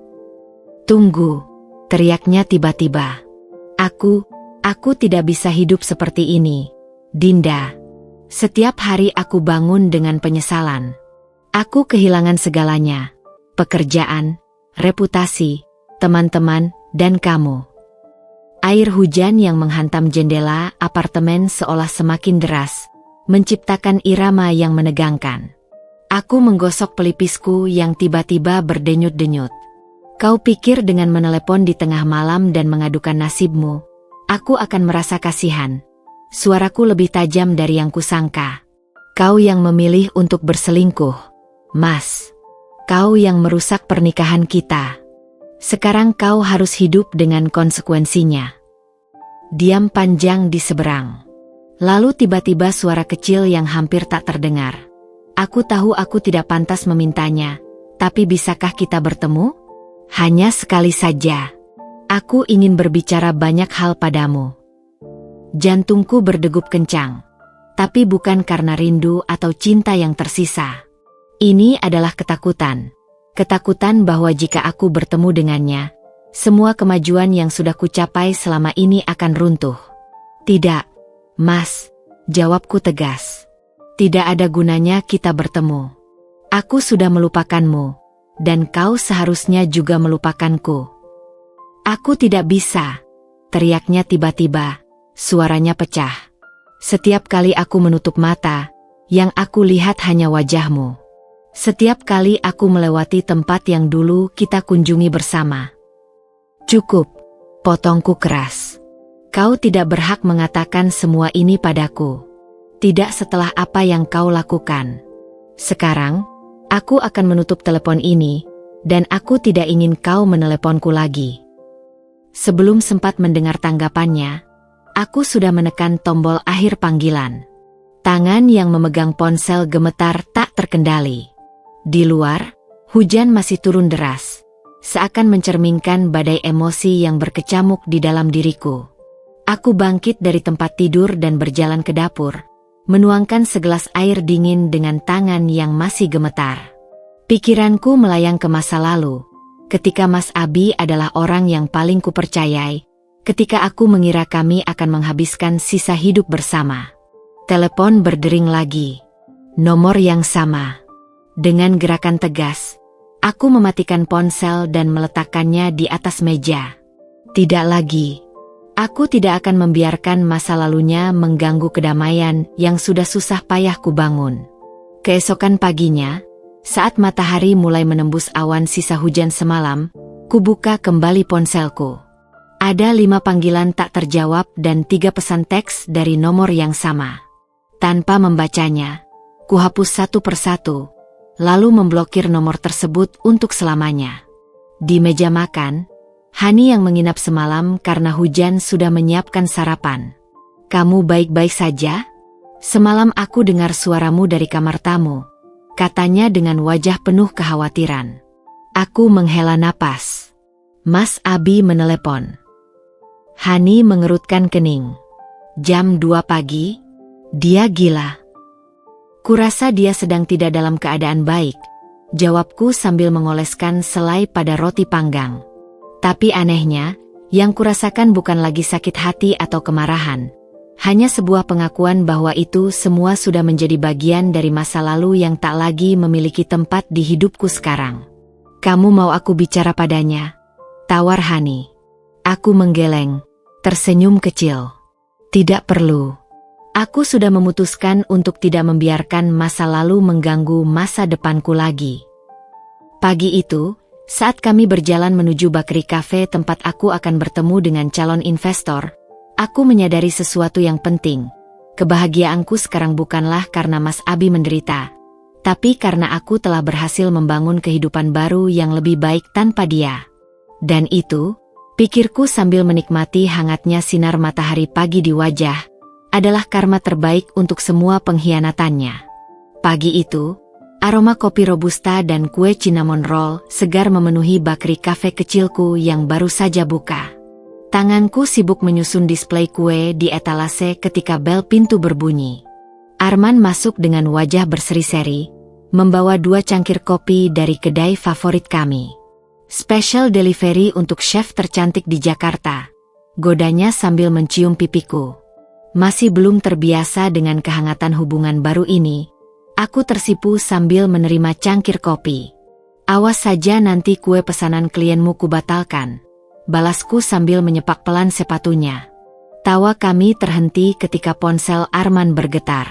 Tunggu. Teriaknya tiba-tiba. Aku tidak bisa hidup seperti ini, Dinda. Setiap hari aku bangun dengan penyesalan. Aku kehilangan segalanya. Pekerjaan, reputasi, teman-teman, dan kamu. Air hujan yang menghantam jendela apartemen seolah semakin deras, menciptakan irama yang menegangkan. Aku menggosok pelipisku yang tiba-tiba berdenyut-denyut. Kau pikir dengan menelepon di tengah malam dan mengadukan nasibmu, aku akan merasa kasihan. Suaraku lebih tajam dari yang kusangka. Kau yang memilih untuk berselingkuh, Mas. Kau yang merusak pernikahan kita. Sekarang kau harus hidup dengan konsekuensinya. Diam panjang di seberang. Lalu tiba-tiba suara kecil yang hampir tak terdengar. Aku tahu aku tidak pantas memintanya, tapi bisakah kita bertemu? Hanya sekali saja. Aku ingin berbicara banyak hal padamu. Jantungku berdegup kencang. Tapi bukan karena rindu atau cinta yang tersisa. Ini adalah ketakutan. Ketakutan bahwa jika aku bertemu dengannya, semua kemajuan yang sudah kucapai selama ini akan runtuh. Tidak, Mas. Jawabku tegas. Tidak ada gunanya kita bertemu. Aku sudah melupakanmu. Dan kau seharusnya juga melupakanku. Aku tidak bisa, teriaknya tiba-tiba, suaranya pecah. Setiap kali aku menutup mata, yang aku lihat hanya wajahmu. Setiap kali aku melewati tempat yang dulu kita kunjungi bersama. Cukup, potongku keras. Kau tidak berhak mengatakan semua ini padaku. Tidak setelah apa yang kau lakukan. Sekarang, aku akan menutup telepon ini, dan aku tidak ingin kau meneleponku lagi. Sebelum sempat mendengar tanggapannya, aku sudah menekan tombol akhir panggilan. Tangan yang memegang ponsel gemetar tak terkendali. Di luar, hujan masih turun deras, seakan mencerminkan badai emosi yang berkecamuk di dalam diriku. Aku bangkit dari tempat tidur dan berjalan ke dapur, menuangkan segelas air dingin dengan tangan yang masih gemetar. Pikiranku melayang ke masa lalu, ketika Mas Abi adalah orang yang paling kupercayai, ketika aku mengira kami akan menghabiskan sisa hidup bersama. Telepon berdering lagi. Nomor yang sama. Dengan gerakan tegas, aku mematikan ponsel dan meletakkannya di atas meja. Tidak lagi. Aku tidak akan membiarkan masa lalunya mengganggu kedamaian yang sudah susah payah kubangun. Keesokan paginya, saat matahari mulai menembus awan sisa hujan semalam, kubuka kembali ponselku. Ada 5 panggilan tak terjawab dan 3 pesan teks dari nomor yang sama. Tanpa membacanya, kuhapus satu persatu, lalu memblokir nomor tersebut untuk selamanya. Di meja makan, Hani yang menginap semalam karena hujan sudah menyiapkan sarapan. "Kamu baik-baik saja?" Semalam aku dengar suaramu dari kamar tamu, katanya dengan wajah penuh kekhawatiran. Aku menghela napas. Mas Abi menelepon. Hani mengerutkan kening. Jam 2 pagi? Dia gila. Kurasa dia sedang tidak dalam keadaan baik, jawabku sambil mengoleskan selai pada roti panggang. Tapi anehnya, yang kurasakan bukan lagi sakit hati atau kemarahan. Hanya sebuah pengakuan bahwa itu semua sudah menjadi bagian dari masa lalu yang tak lagi memiliki tempat di hidupku sekarang. Kamu mau aku bicara padanya? Tawar Hani. Aku menggeleng, tersenyum kecil. Tidak perlu. Aku sudah memutuskan untuk tidak membiarkan masa lalu mengganggu masa depanku lagi. Pagi itu, saat kami berjalan menuju Bakery Cafe tempat aku akan bertemu dengan calon investor, aku menyadari sesuatu yang penting. Kebahagiaanku sekarang bukanlah karena Mas Abi menderita, tapi karena aku telah berhasil membangun kehidupan baru yang lebih baik tanpa dia. Dan itu, pikirku sambil menikmati hangatnya sinar matahari pagi di wajah, adalah karma terbaik untuk semua pengkhianatannya. Pagi itu, aroma kopi robusta dan kue cinnamon roll segar memenuhi Bakery Cafe kecilku yang baru saja buka. Tanganku sibuk menyusun display kue di etalase ketika bel pintu berbunyi. Arman masuk dengan wajah berseri-seri, membawa 2 cangkir kopi dari kedai favorit kami. Special delivery untuk chef tercantik di Jakarta, godanya sambil mencium pipiku. Masih belum terbiasa dengan kehangatan hubungan baru ini, aku tersipu sambil menerima cangkir kopi. Awas saja nanti kue pesanan klienmu kubatalkan, balasku sambil menyepak pelan sepatunya. Tawa kami terhenti ketika ponsel Arman bergetar.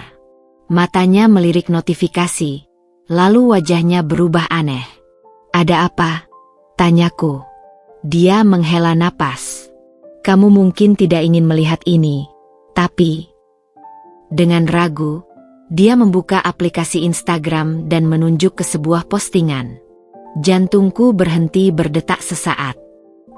Matanya melirik notifikasi, lalu wajahnya berubah aneh. Ada apa? Tanyaku. Dia menghela napas. Kamu mungkin tidak ingin melihat ini, tapi... Dengan ragu, dia membuka aplikasi Instagram dan menunjuk ke sebuah postingan. Jantungku berhenti berdetak sesaat.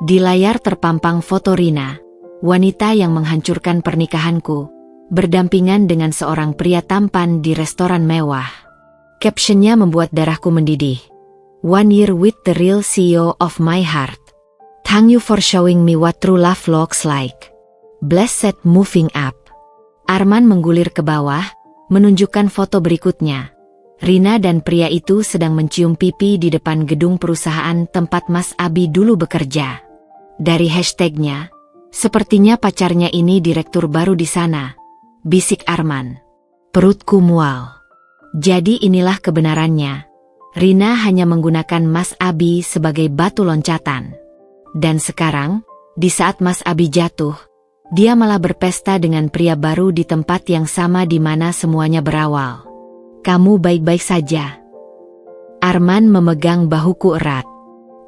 Di layar terpampang foto Rina, wanita yang menghancurkan pernikahanku, berdampingan dengan seorang pria tampan di restoran mewah. Captionnya membuat darahku mendidih. 1 year with the real CEO of my heart. Thank you for showing me what true love looks like. Blessed moving up. Arman menggulir ke bawah, menunjukkan foto berikutnya. Rina dan pria itu sedang mencium pipi di depan gedung perusahaan tempat Mas Abi dulu bekerja. Dari hashtagnya, sepertinya pacarnya ini direktur baru di sana, bisik Arman. Perutku mual. Jadi inilah kebenarannya. Rina hanya menggunakan Mas Abi sebagai batu loncatan. Dan sekarang, di saat Mas Abi jatuh, dia malah berpesta dengan pria baru di tempat yang sama di mana semuanya berawal. Kamu baik-baik saja? Arman memegang bahuku erat.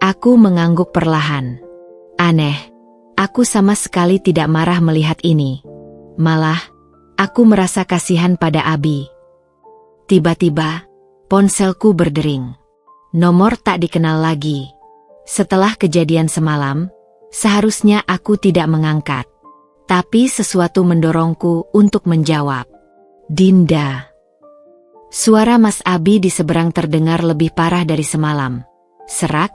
Aku mengangguk perlahan. Aneh, aku sama sekali tidak marah melihat ini. Malah, aku merasa kasihan pada Abi. Tiba-tiba, ponselku berdering. Nomor tak dikenal lagi. Setelah kejadian semalam, seharusnya aku tidak mengangkat. Tapi sesuatu mendorongku untuk menjawab. Dinda. Suara Mas Abi di seberang terdengar lebih parah dari semalam. Serak,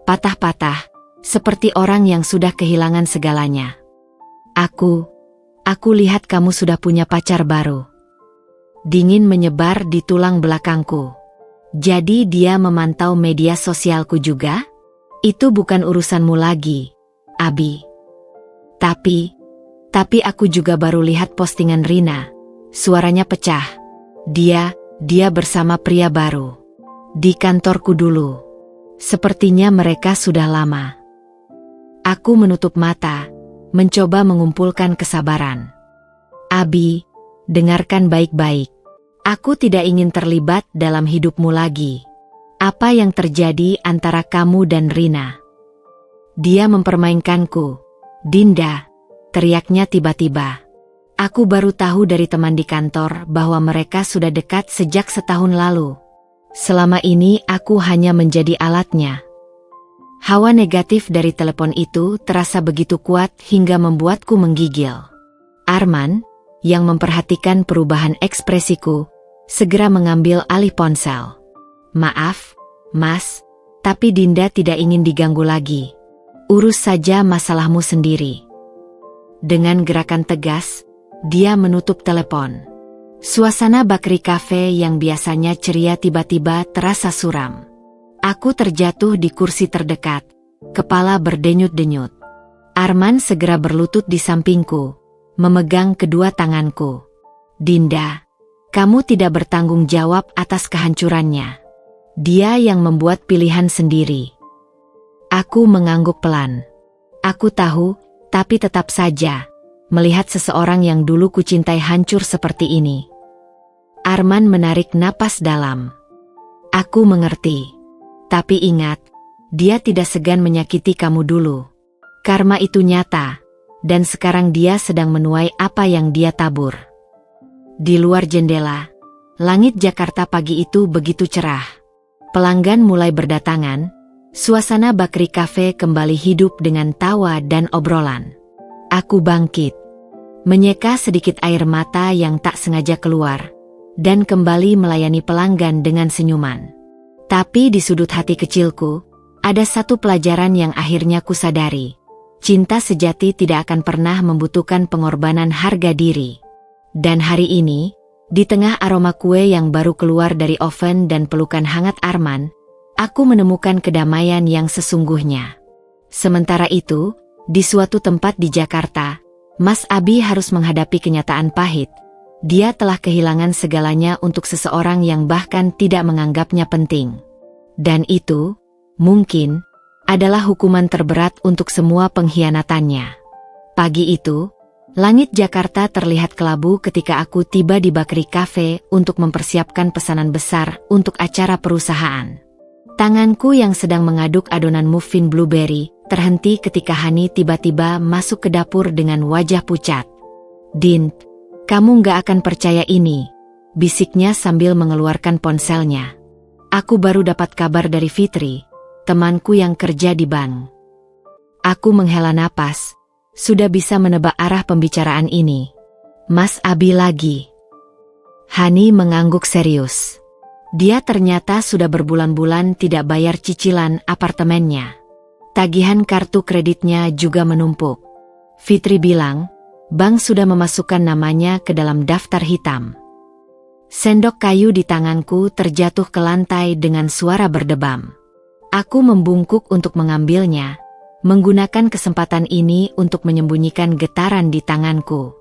patah-patah, seperti orang yang sudah kehilangan segalanya. Aku lihat kamu sudah punya pacar baru. Dingin menyebar di tulang belakangku. Jadi dia memantau media sosialku juga? Itu bukan urusanmu lagi, Abi. Tapi aku juga baru lihat postingan Rina. Suaranya pecah. Dia bersama pria baru. Di kantorku dulu. Sepertinya mereka sudah lama. Aku menutup mata, mencoba mengumpulkan kesabaran. Abi, dengarkan baik-baik. Aku tidak ingin terlibat dalam hidupmu lagi. Apa yang terjadi antara kamu dan Rina? Dia mempermainkanku. Dinda, teriaknya tiba-tiba. Aku baru tahu dari teman di kantor bahwa mereka sudah dekat sejak setahun lalu. Selama ini aku hanya menjadi alatnya. Hawa negatif dari telepon itu terasa begitu kuat hingga membuatku menggigil. Arman, yang memperhatikan perubahan ekspresiku, segera mengambil alih ponsel. "Maaf, Mas, tapi Dinda tidak ingin diganggu lagi. Urus saja masalahmu sendiri." Dengan gerakan tegas, dia menutup telepon. Suasana Bakri Cafe yang biasanya ceria tiba-tiba terasa suram. Aku terjatuh di kursi terdekat, kepala berdenyut-denyut. Arman segera berlutut di sampingku, memegang kedua tanganku. "Dinda, kamu tidak bertanggung jawab atas kehancurannya. Dia yang membuat pilihan sendiri." Aku mengangguk pelan. Aku tahu, tapi tetap saja, melihat seseorang yang dulu kucintai hancur seperti ini. Arman menarik napas dalam. "Aku mengerti. Tapi ingat, dia tidak segan menyakiti kamu dulu. Karma itu nyata, dan sekarang dia sedang menuai apa yang dia tabur." Di luar jendela, langit Jakarta pagi itu begitu cerah. Pelanggan mulai berdatangan, suasana Bakri Cafe kembali hidup dengan tawa dan obrolan. Aku bangkit, menyeka sedikit air mata yang tak sengaja keluar, dan kembali melayani pelanggan dengan senyuman. Tapi di sudut hati kecilku, ada satu pelajaran yang akhirnya kusadari. Cinta sejati tidak akan pernah membutuhkan pengorbanan harga diri. Dan hari ini, di tengah aroma kue yang baru keluar dari oven dan pelukan hangat Arman, aku menemukan kedamaian yang sesungguhnya. Sementara itu, di suatu tempat di Jakarta, Mas Abi harus menghadapi kenyataan pahit. Dia telah kehilangan segalanya untuk seseorang yang bahkan tidak menganggapnya penting. Dan itu, mungkin, adalah hukuman terberat untuk semua pengkhianatannya. Pagi itu, langit Jakarta terlihat kelabu ketika aku tiba di Bakri Cafe untuk mempersiapkan pesanan besar untuk acara perusahaan. Tanganku yang sedang mengaduk adonan muffin blueberry terhenti ketika Hani tiba-tiba masuk ke dapur dengan wajah pucat. "Din, kamu nggak akan percaya ini," bisiknya sambil mengeluarkan ponselnya. "Aku baru dapat kabar dari Fitri, temanku yang kerja di bank." Aku menghela napas, sudah bisa menebak arah pembicaraan ini. "Mas Abi lagi?" Hani mengangguk serius. Dia ternyata sudah berbulan-bulan tidak bayar cicilan apartemennya. Tagihan kartu kreditnya juga menumpuk. Fitri bilang, bank sudah memasukkan namanya ke dalam daftar hitam. Sendok kayu di tanganku terjatuh ke lantai dengan suara berdebam. Aku membungkuk untuk mengambilnya, menggunakan kesempatan ini untuk menyembunyikan getaran di tanganku.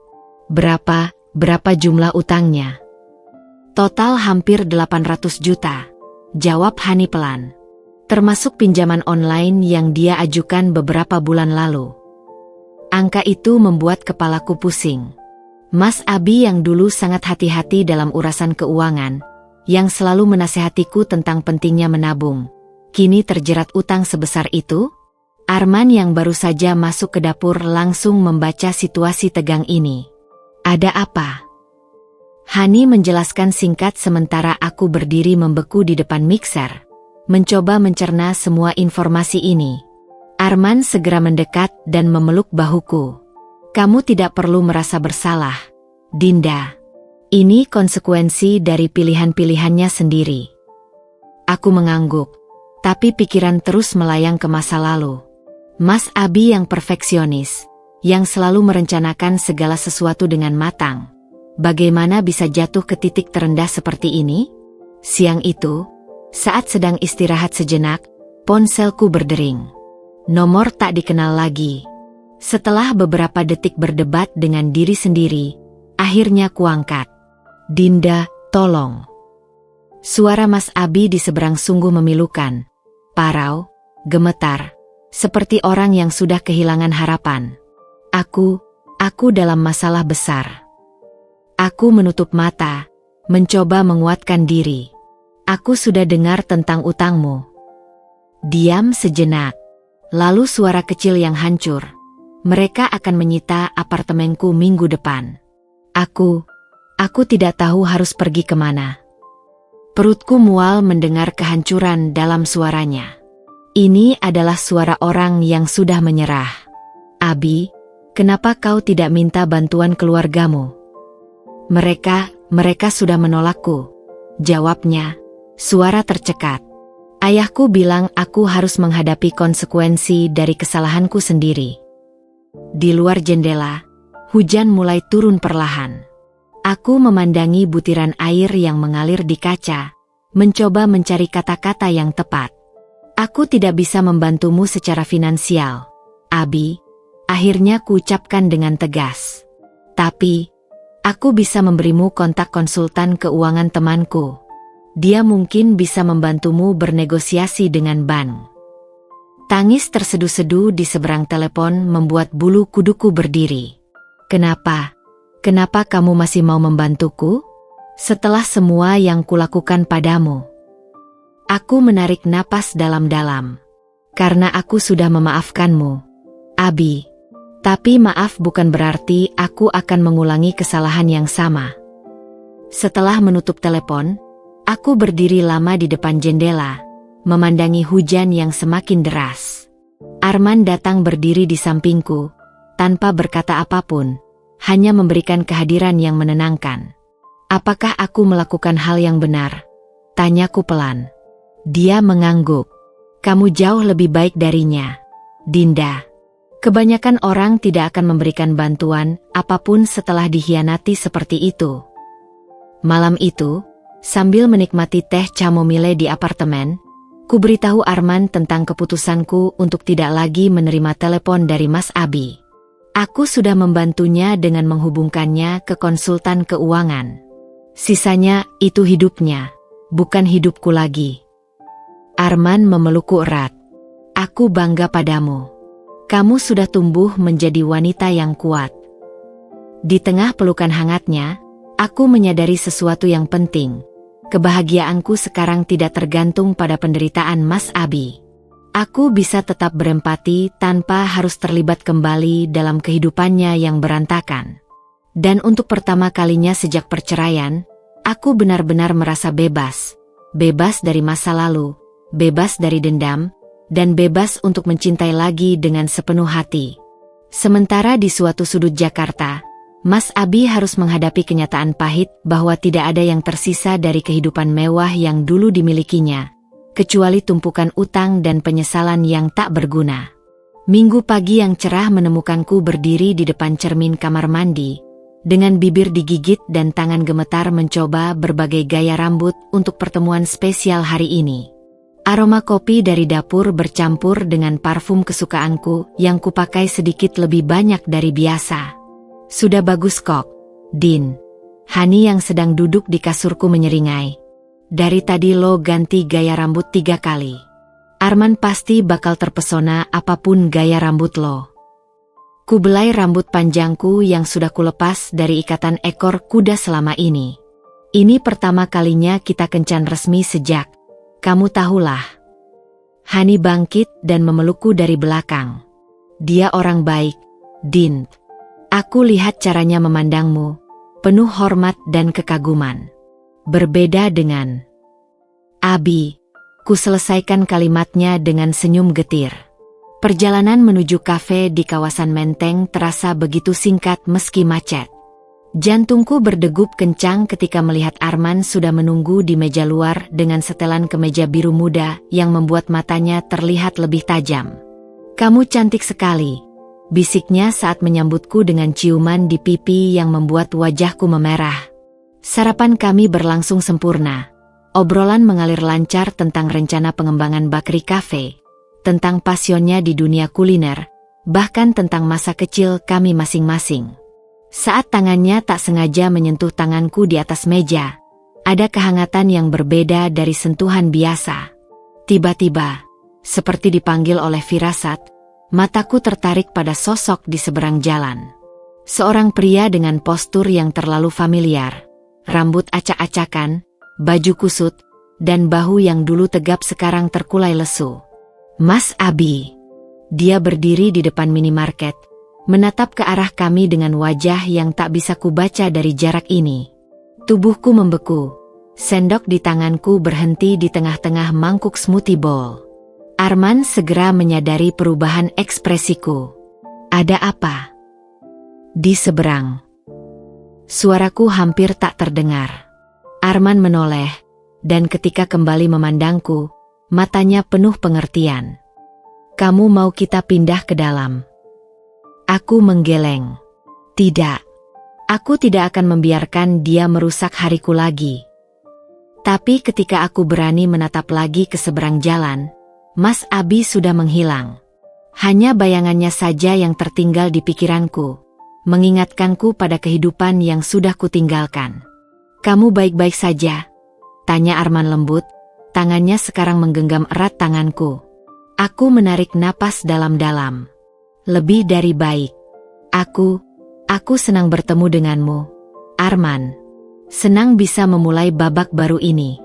Berapa jumlah utangnya?" "Total hampir 800 juta, jawab Hani pelan. "Termasuk pinjaman online yang dia ajukan beberapa bulan lalu." Angka itu membuat kepalaku pusing. Mas Abi yang dulu sangat hati-hati dalam urusan keuangan, yang selalu menasehatiku tentang pentingnya menabung, kini terjerat utang sebesar itu? Arman yang baru saja masuk ke dapur langsung membaca situasi tegang ini. "Ada apa?" Hani menjelaskan singkat sementara aku berdiri membeku di depan mixer, mencoba mencerna semua informasi ini. Arman segera mendekat dan memeluk bahuku. "Kamu tidak perlu merasa bersalah, Dinda. Ini konsekuensi dari pilihan-pilihannya sendiri." Aku mengangguk, tapi pikiran terus melayang ke masa lalu. Mas Abi yang perfeksionis, yang selalu merencanakan segala sesuatu dengan matang, bagaimana bisa jatuh ke titik terendah seperti ini? Siang itu, saat sedang istirahat sejenak, ponselku berdering. Nomor tak dikenal lagi. Setelah beberapa detik berdebat dengan diri sendiri, akhirnya kuangkat. "Dinda, tolong." Suara Mas Abi di seberang sungguh memilukan. Parau, gemetar, seperti orang yang sudah kehilangan harapan. Aku dalam masalah besar." Aku menutup mata, mencoba menguatkan diri. "Aku sudah dengar tentang utangmu." Diam sejenak, lalu suara kecil yang hancur. "Mereka akan menyita apartemenku minggu depan. Aku tidak tahu harus pergi kemana." Perutku mual mendengar kehancuran dalam suaranya. Ini adalah suara orang yang sudah menyerah. "Abi, kenapa kau tidak minta bantuan keluargamu? Mereka sudah menolakku. Jawabnya, suara tercekat. Ayahku bilang aku harus menghadapi konsekuensi dari kesalahanku sendiri. Di luar jendela, hujan mulai turun perlahan. Aku memandangi butiran air yang mengalir di kaca, mencoba mencari kata-kata yang tepat. Aku tidak bisa membantumu secara finansial, Abi, akhirnya kuucapkan dengan tegas. Tapi, aku bisa memberimu kontak konsultan keuangan temanku. Dia mungkin bisa membantumu bernegosiasi dengan bank. Tangis terseduh-seduh di seberang telepon membuat bulu kuduku berdiri. Kenapa? Kenapa kamu masih mau membantuku? Setelah semua yang kulakukan padamu. Aku menarik napas dalam-dalam. Karena aku sudah memaafkanmu, Abi. Tapi maaf bukan berarti aku akan mengulangi kesalahan yang sama. Setelah menutup telepon, aku berdiri lama di depan jendela, memandangi hujan yang semakin deras. Arman datang berdiri di sampingku, tanpa berkata apapun, hanya memberikan kehadiran yang menenangkan. Apakah aku melakukan hal yang benar? Tanyaku pelan. Dia mengangguk. Kamu jauh lebih baik darinya, Dinda. Kebanyakan orang tidak akan memberikan bantuan apapun setelah dikhianati seperti itu. Malam itu, sambil menikmati teh chamomile di apartemen, ku beritahu Arman tentang keputusanku untuk tidak lagi menerima telepon dari Mas Abi. Aku sudah membantunya dengan menghubungkannya ke konsultan keuangan. Sisanya itu hidupnya, bukan hidupku lagi. Arman memelukku erat. Aku bangga padamu. Kamu sudah tumbuh menjadi wanita yang kuat. Di tengah pelukan hangatnya, aku menyadari sesuatu yang penting. Kebahagiaanku sekarang tidak tergantung pada penderitaan Mas Abi. Aku bisa tetap berempati tanpa harus terlibat kembali dalam kehidupannya yang berantakan. Dan untuk pertama kalinya sejak perceraian, aku benar-benar merasa bebas. Bebas dari masa lalu, bebas dari dendam, dan bebas untuk mencintai lagi dengan sepenuh hati. Sementara di suatu sudut Jakarta, Mas Abi harus menghadapi kenyataan pahit bahwa tidak ada yang tersisa dari kehidupan mewah yang dulu dimilikinya, kecuali tumpukan utang dan penyesalan yang tak berguna. Minggu pagi yang cerah menemukanku berdiri di depan cermin kamar mandi, dengan bibir digigit dan tangan gemetar mencoba berbagai gaya rambut untuk pertemuan spesial hari ini. Aroma kopi dari dapur bercampur dengan parfum kesukaanku yang kupakai sedikit lebih banyak dari biasa. Sudah bagus kok, Din. Hani yang sedang duduk di kasurku menyeringai. Dari tadi lo ganti gaya rambut 3 kali. Arman pasti bakal terpesona apapun gaya rambut lo. Kubelai rambut panjangku yang sudah kulepas dari ikatan ekor kuda selama ini. Ini pertama kalinya kita kencan resmi sejak, kamu tahulah. Hani bangkit dan memelukku dari belakang. Dia orang baik, Din. Aku lihat caranya memandangmu, penuh hormat dan kekaguman. Berbeda dengan Abi. Ku selesaikan kalimatnya dengan senyum getir. Perjalanan menuju kafe di kawasan Menteng terasa begitu singkat meski macet. Jantungku berdegup kencang ketika melihat Arman sudah menunggu di meja luar dengan setelan kemeja biru muda yang membuat matanya terlihat lebih tajam. Kamu cantik sekali, bisiknya saat menyambutku dengan ciuman di pipi yang membuat wajahku memerah. Sarapan kami berlangsung sempurna. Obrolan mengalir lancar tentang rencana pengembangan Bakri Cafe, tentang pasionnya di dunia kuliner, bahkan tentang masa kecil kami masing-masing. Saat tangannya tak sengaja menyentuh tanganku di atas meja, ada kehangatan yang berbeda dari sentuhan biasa. Tiba-tiba, seperti dipanggil oleh firasat, mataku tertarik pada sosok di seberang jalan. Seorang pria dengan postur yang terlalu familiar, rambut acak-acakan, baju kusut, dan bahu yang dulu tegap sekarang terkulai lesu. Mas Abi. Dia berdiri di depan minimarket, menatap ke arah kami dengan wajah yang tak bisa kubaca dari jarak ini. Tubuhku membeku. Sendok di tanganku berhenti di tengah-tengah mangkuk smoothie bowl. Arman segera menyadari perubahan ekspresiku. Ada apa? Di seberang. Suaraku hampir tak terdengar. Arman menoleh, dan ketika kembali memandangku, matanya penuh pengertian. Kamu mau kita pindah ke dalam? Aku menggeleng. Tidak. Aku tidak akan membiarkan dia merusak hariku lagi. Tapi ketika aku berani menatap lagi ke seberang jalan, Mas Abi sudah menghilang. Hanya bayangannya saja yang tertinggal di pikiranku, mengingatkanku pada kehidupan yang sudah kutinggalkan. Kamu baik-baik saja? Tanya Arman lembut, tangannya sekarang menggenggam erat tanganku. Aku menarik napas dalam-dalam. Lebih dari baik. Aku senang bertemu denganmu, Arman. Senang bisa memulai babak baru ini.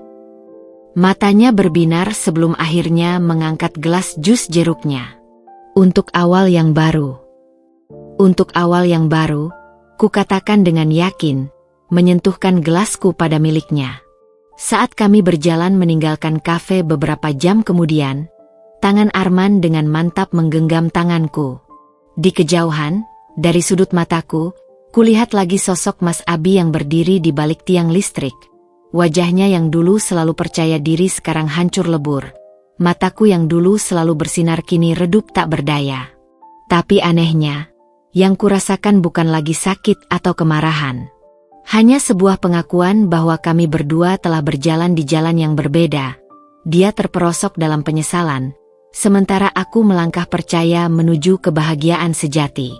Matanya berbinar sebelum akhirnya mengangkat gelas jus jeruknya. Untuk awal yang baru. Untuk awal yang baru, kukatakan dengan yakin, menyentuhkan gelasku pada miliknya. Saat kami berjalan meninggalkan kafe beberapa jam kemudian, tangan Arman dengan mantap menggenggam tanganku. Di kejauhan, dari sudut mataku, kulihat lagi sosok Mas Abi yang berdiri di balik tiang listrik. Wajahnya yang dulu selalu percaya diri sekarang hancur lebur. Mataku yang dulu selalu bersinar kini redup tak berdaya. Tapi anehnya, yang kurasakan bukan lagi sakit atau kemarahan. Hanya sebuah pengakuan bahwa kami berdua telah berjalan di jalan yang berbeda. Dia terperosok dalam penyesalan, sementara aku melangkah percaya menuju kebahagiaan sejati.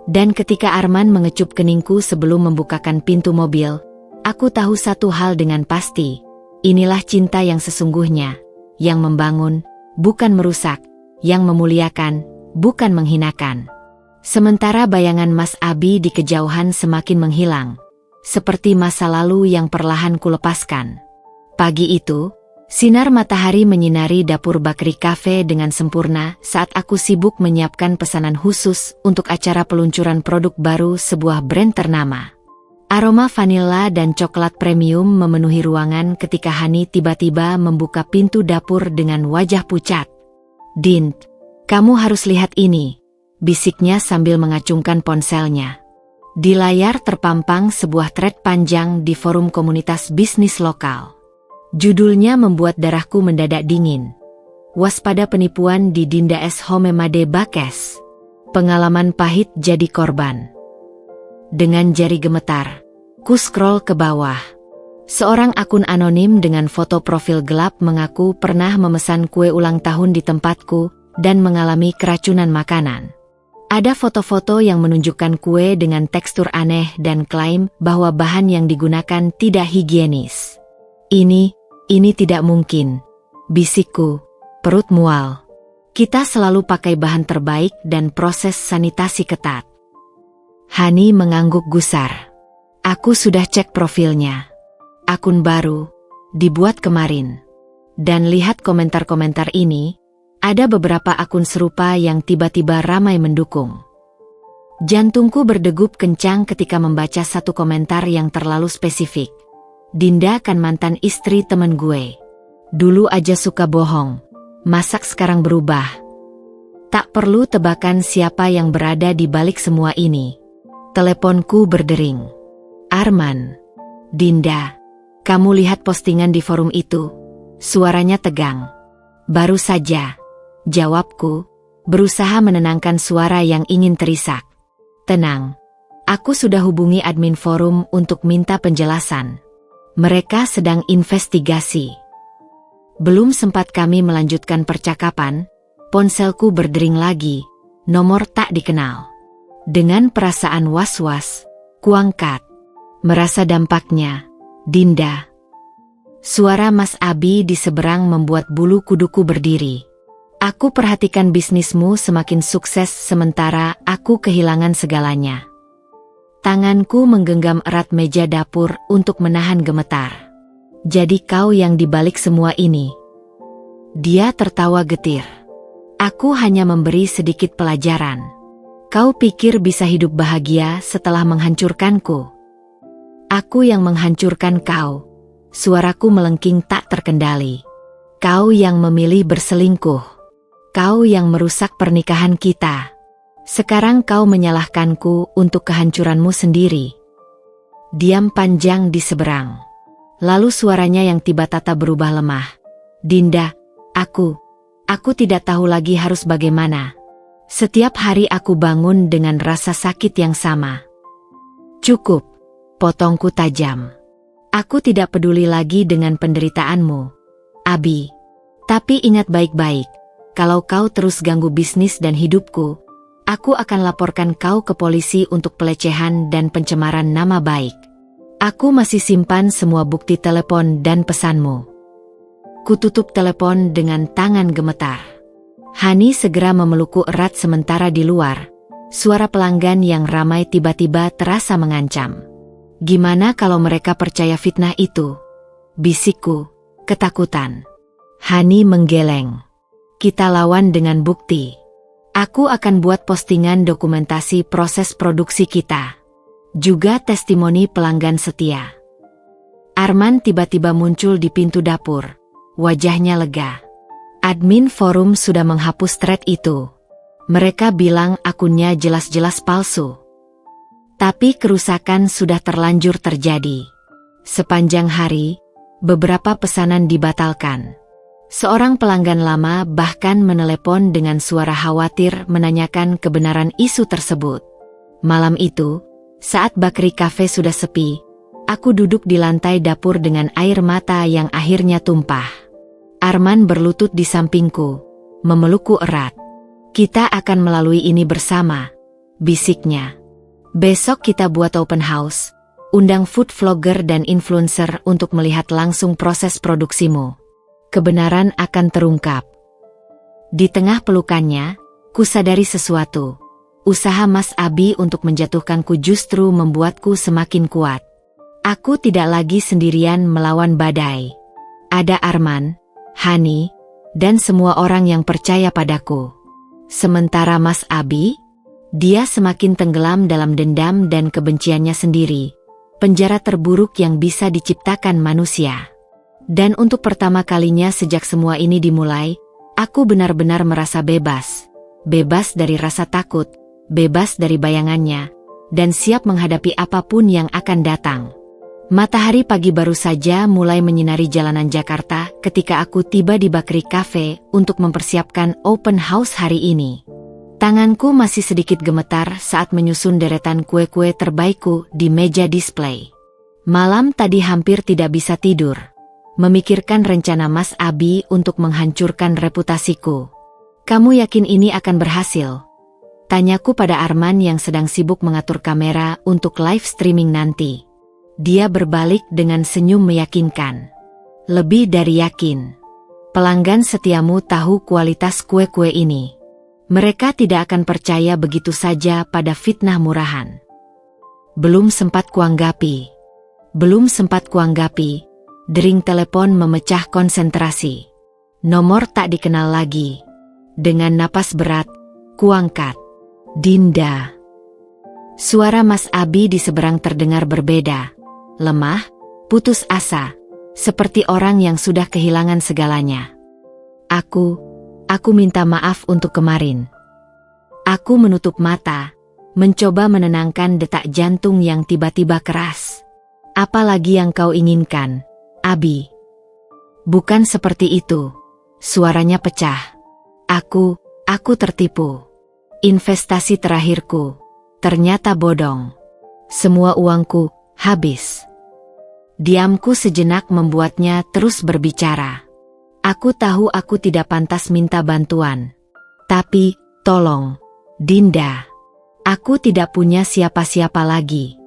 Dan ketika Arman mengecup keningku sebelum membukakan pintu mobil, aku tahu satu hal dengan pasti. Inilah cinta yang sesungguhnya, yang membangun, bukan merusak, yang memuliakan, bukan menghinakan. Sementara bayangan Mas Abi di kejauhan semakin menghilang, seperti masa lalu yang perlahan kulepaskan. Pagi itu, sinar matahari menyinari dapur Bakri Cafe dengan sempurna saat aku sibuk menyiapkan pesanan khusus untuk acara peluncuran produk baru sebuah brand ternama. Aroma vanila dan coklat premium memenuhi ruangan ketika Hani tiba-tiba membuka pintu dapur dengan wajah pucat. "Din, kamu harus lihat ini," bisiknya sambil mengacungkan ponselnya. Di layar terpampang sebuah thread panjang di forum komunitas bisnis lokal. Judulnya membuat darahku mendadak dingin. Waspada penipuan di Dinda S. Homemade Bakes. Pengalaman pahit jadi korban. Dengan jari gemetar, ku scroll ke bawah. Seorang akun anonim dengan foto profil gelap mengaku pernah memesan kue ulang tahun di tempatku dan mengalami keracunan makanan. Ada foto-foto yang menunjukkan kue dengan tekstur aneh dan klaim bahwa bahan yang digunakan tidak higienis. Ini tidak mungkin, bisikku, perut mual. Kita selalu pakai bahan terbaik dan proses sanitasi ketat. Hani mengangguk gusar. Aku sudah cek profilnya. Akun baru, dibuat kemarin. Dan lihat komentar-komentar ini, ada beberapa akun serupa yang tiba-tiba ramai mendukung. Jantungku berdegup kencang ketika membaca satu komentar yang terlalu spesifik. "Dinda kan mantan istri temen gue. Dulu aja suka bohong. Masak sekarang berubah." Tak perlu tebakan siapa yang berada di balik semua ini. Teleponku berdering. "Arman." "Dinda, kamu lihat postingan di forum itu?" Suaranya tegang. "Baru saja," jawabku, berusaha menenangkan suara yang ingin terisak. "Tenang. Aku sudah hubungi admin forum untuk minta penjelasan. Mereka sedang investigasi." Belum sempat kami melanjutkan percakapan, ponselku berdering lagi, nomor tak dikenal. Dengan perasaan was-was, kuangkat. Merasa dampaknya, "Dinda." Suara Mas Abi di seberang membuat bulu kuduku berdiri. "Aku perhatikan bisnismu semakin sukses sementara aku kehilangan segalanya." Tanganku menggenggam erat meja dapur untuk menahan gemetar. "Jadi kau yang dibalik semua ini?" Dia tertawa getir. "Aku hanya memberi sedikit pelajaran. Kau pikir bisa hidup bahagia setelah menghancurkanku? Aku yang menghancurkan kau." Suaraku melengking tak terkendali. "Kau yang memilih berselingkuh. Kau yang merusak pernikahan kita. Sekarang kau menyalahkanku untuk kehancuranmu sendiri." Diam panjang di seberang. Lalu suaranya yang tiba-tiba berubah lemah. Dinda, aku tidak tahu lagi harus bagaimana. Setiap hari aku bangun dengan rasa sakit yang sama. Cukup, potongku tajam. Aku tidak peduli lagi dengan penderitaanmu, Abi. Tapi ingat baik-baik, kalau kau terus ganggu bisnis dan hidupku, aku akan laporkan kau ke polisi untuk pelecehan dan pencemaran nama baik. Aku masih simpan semua bukti telepon dan pesanmu. Kututup telepon dengan tangan gemetar. Hani segera memelukku erat sementara di luar. Suara pelanggan yang ramai tiba-tiba terasa mengancam. Gimana kalau mereka percaya fitnah itu? Bisikku, ketakutan. Hani menggeleng. Kita lawan dengan bukti. Aku akan buat postingan dokumentasi proses produksi kita. Juga testimoni pelanggan setia. Arman tiba-tiba muncul di pintu dapur. Wajahnya lega. Admin forum sudah menghapus thread itu. Mereka bilang akunnya jelas-jelas palsu. Tapi kerusakan sudah terlanjur terjadi. Sepanjang hari, beberapa pesanan dibatalkan. Seorang pelanggan lama bahkan menelepon dengan suara khawatir menanyakan kebenaran isu tersebut. Malam itu, saat bakery cafe sudah sepi, aku duduk di lantai dapur dengan air mata yang akhirnya tumpah. Arman berlutut di sampingku, memelukku erat. Kita akan melalui ini bersama, bisiknya. Besok kita buat open house, undang food vlogger dan influencer untuk melihat langsung proses produksimu. Kebenaran akan terungkap. Di tengah pelukannya, kusadari sesuatu. Usaha Mas Abi untuk menjatuhkanku justru membuatku semakin kuat. Aku tidak lagi sendirian melawan badai. Ada Arman, Hani, dan semua orang yang percaya padaku. Sementara Mas Abi, dia semakin tenggelam dalam dendam dan kebenciannya sendiri. Penjara terburuk yang bisa diciptakan manusia. Dan untuk pertama kalinya sejak semua ini dimulai, aku benar-benar merasa bebas. Bebas dari rasa takut, bebas dari bayangannya, dan siap menghadapi apapun yang akan datang. Matahari pagi baru saja mulai menyinari jalanan Jakarta ketika aku tiba di bakery cafe untuk mempersiapkan open house hari ini. Tanganku masih sedikit gemetar saat menyusun deretan kue-kue terbaikku di meja display. Malam tadi hampir tidak bisa tidur, memikirkan rencana Mas Abi untuk menghancurkan reputasiku. Kamu yakin ini akan berhasil? Tanyaku pada Arman yang sedang sibuk mengatur kamera untuk live streaming nanti. Dia berbalik dengan senyum meyakinkan. Lebih dari yakin. Pelanggan setiamu tahu kualitas kue-kue ini. Mereka tidak akan percaya begitu saja pada fitnah murahan. Belum sempat kuanggapi. Dering telepon memecah konsentrasi. Nomor tak dikenal lagi. Dengan napas berat, kuangkat. Dinda. Suara Mas Abi di seberang terdengar berbeda. Lemah, putus asa, seperti orang yang sudah kehilangan segalanya. Aku minta maaf untuk kemarin. Aku menutup mata, mencoba menenangkan detak jantung yang tiba-tiba keras. Apalagi yang kau inginkan, Abi? Bukan seperti itu. Suaranya pecah. Aku tertipu. Investasi terakhirku ternyata bodong. Semua uangku habis. Diamku sejenak membuatnya terus berbicara. Aku tahu aku tidak pantas minta bantuan. Tapi, tolong, Dinda. Aku tidak punya siapa-siapa lagi.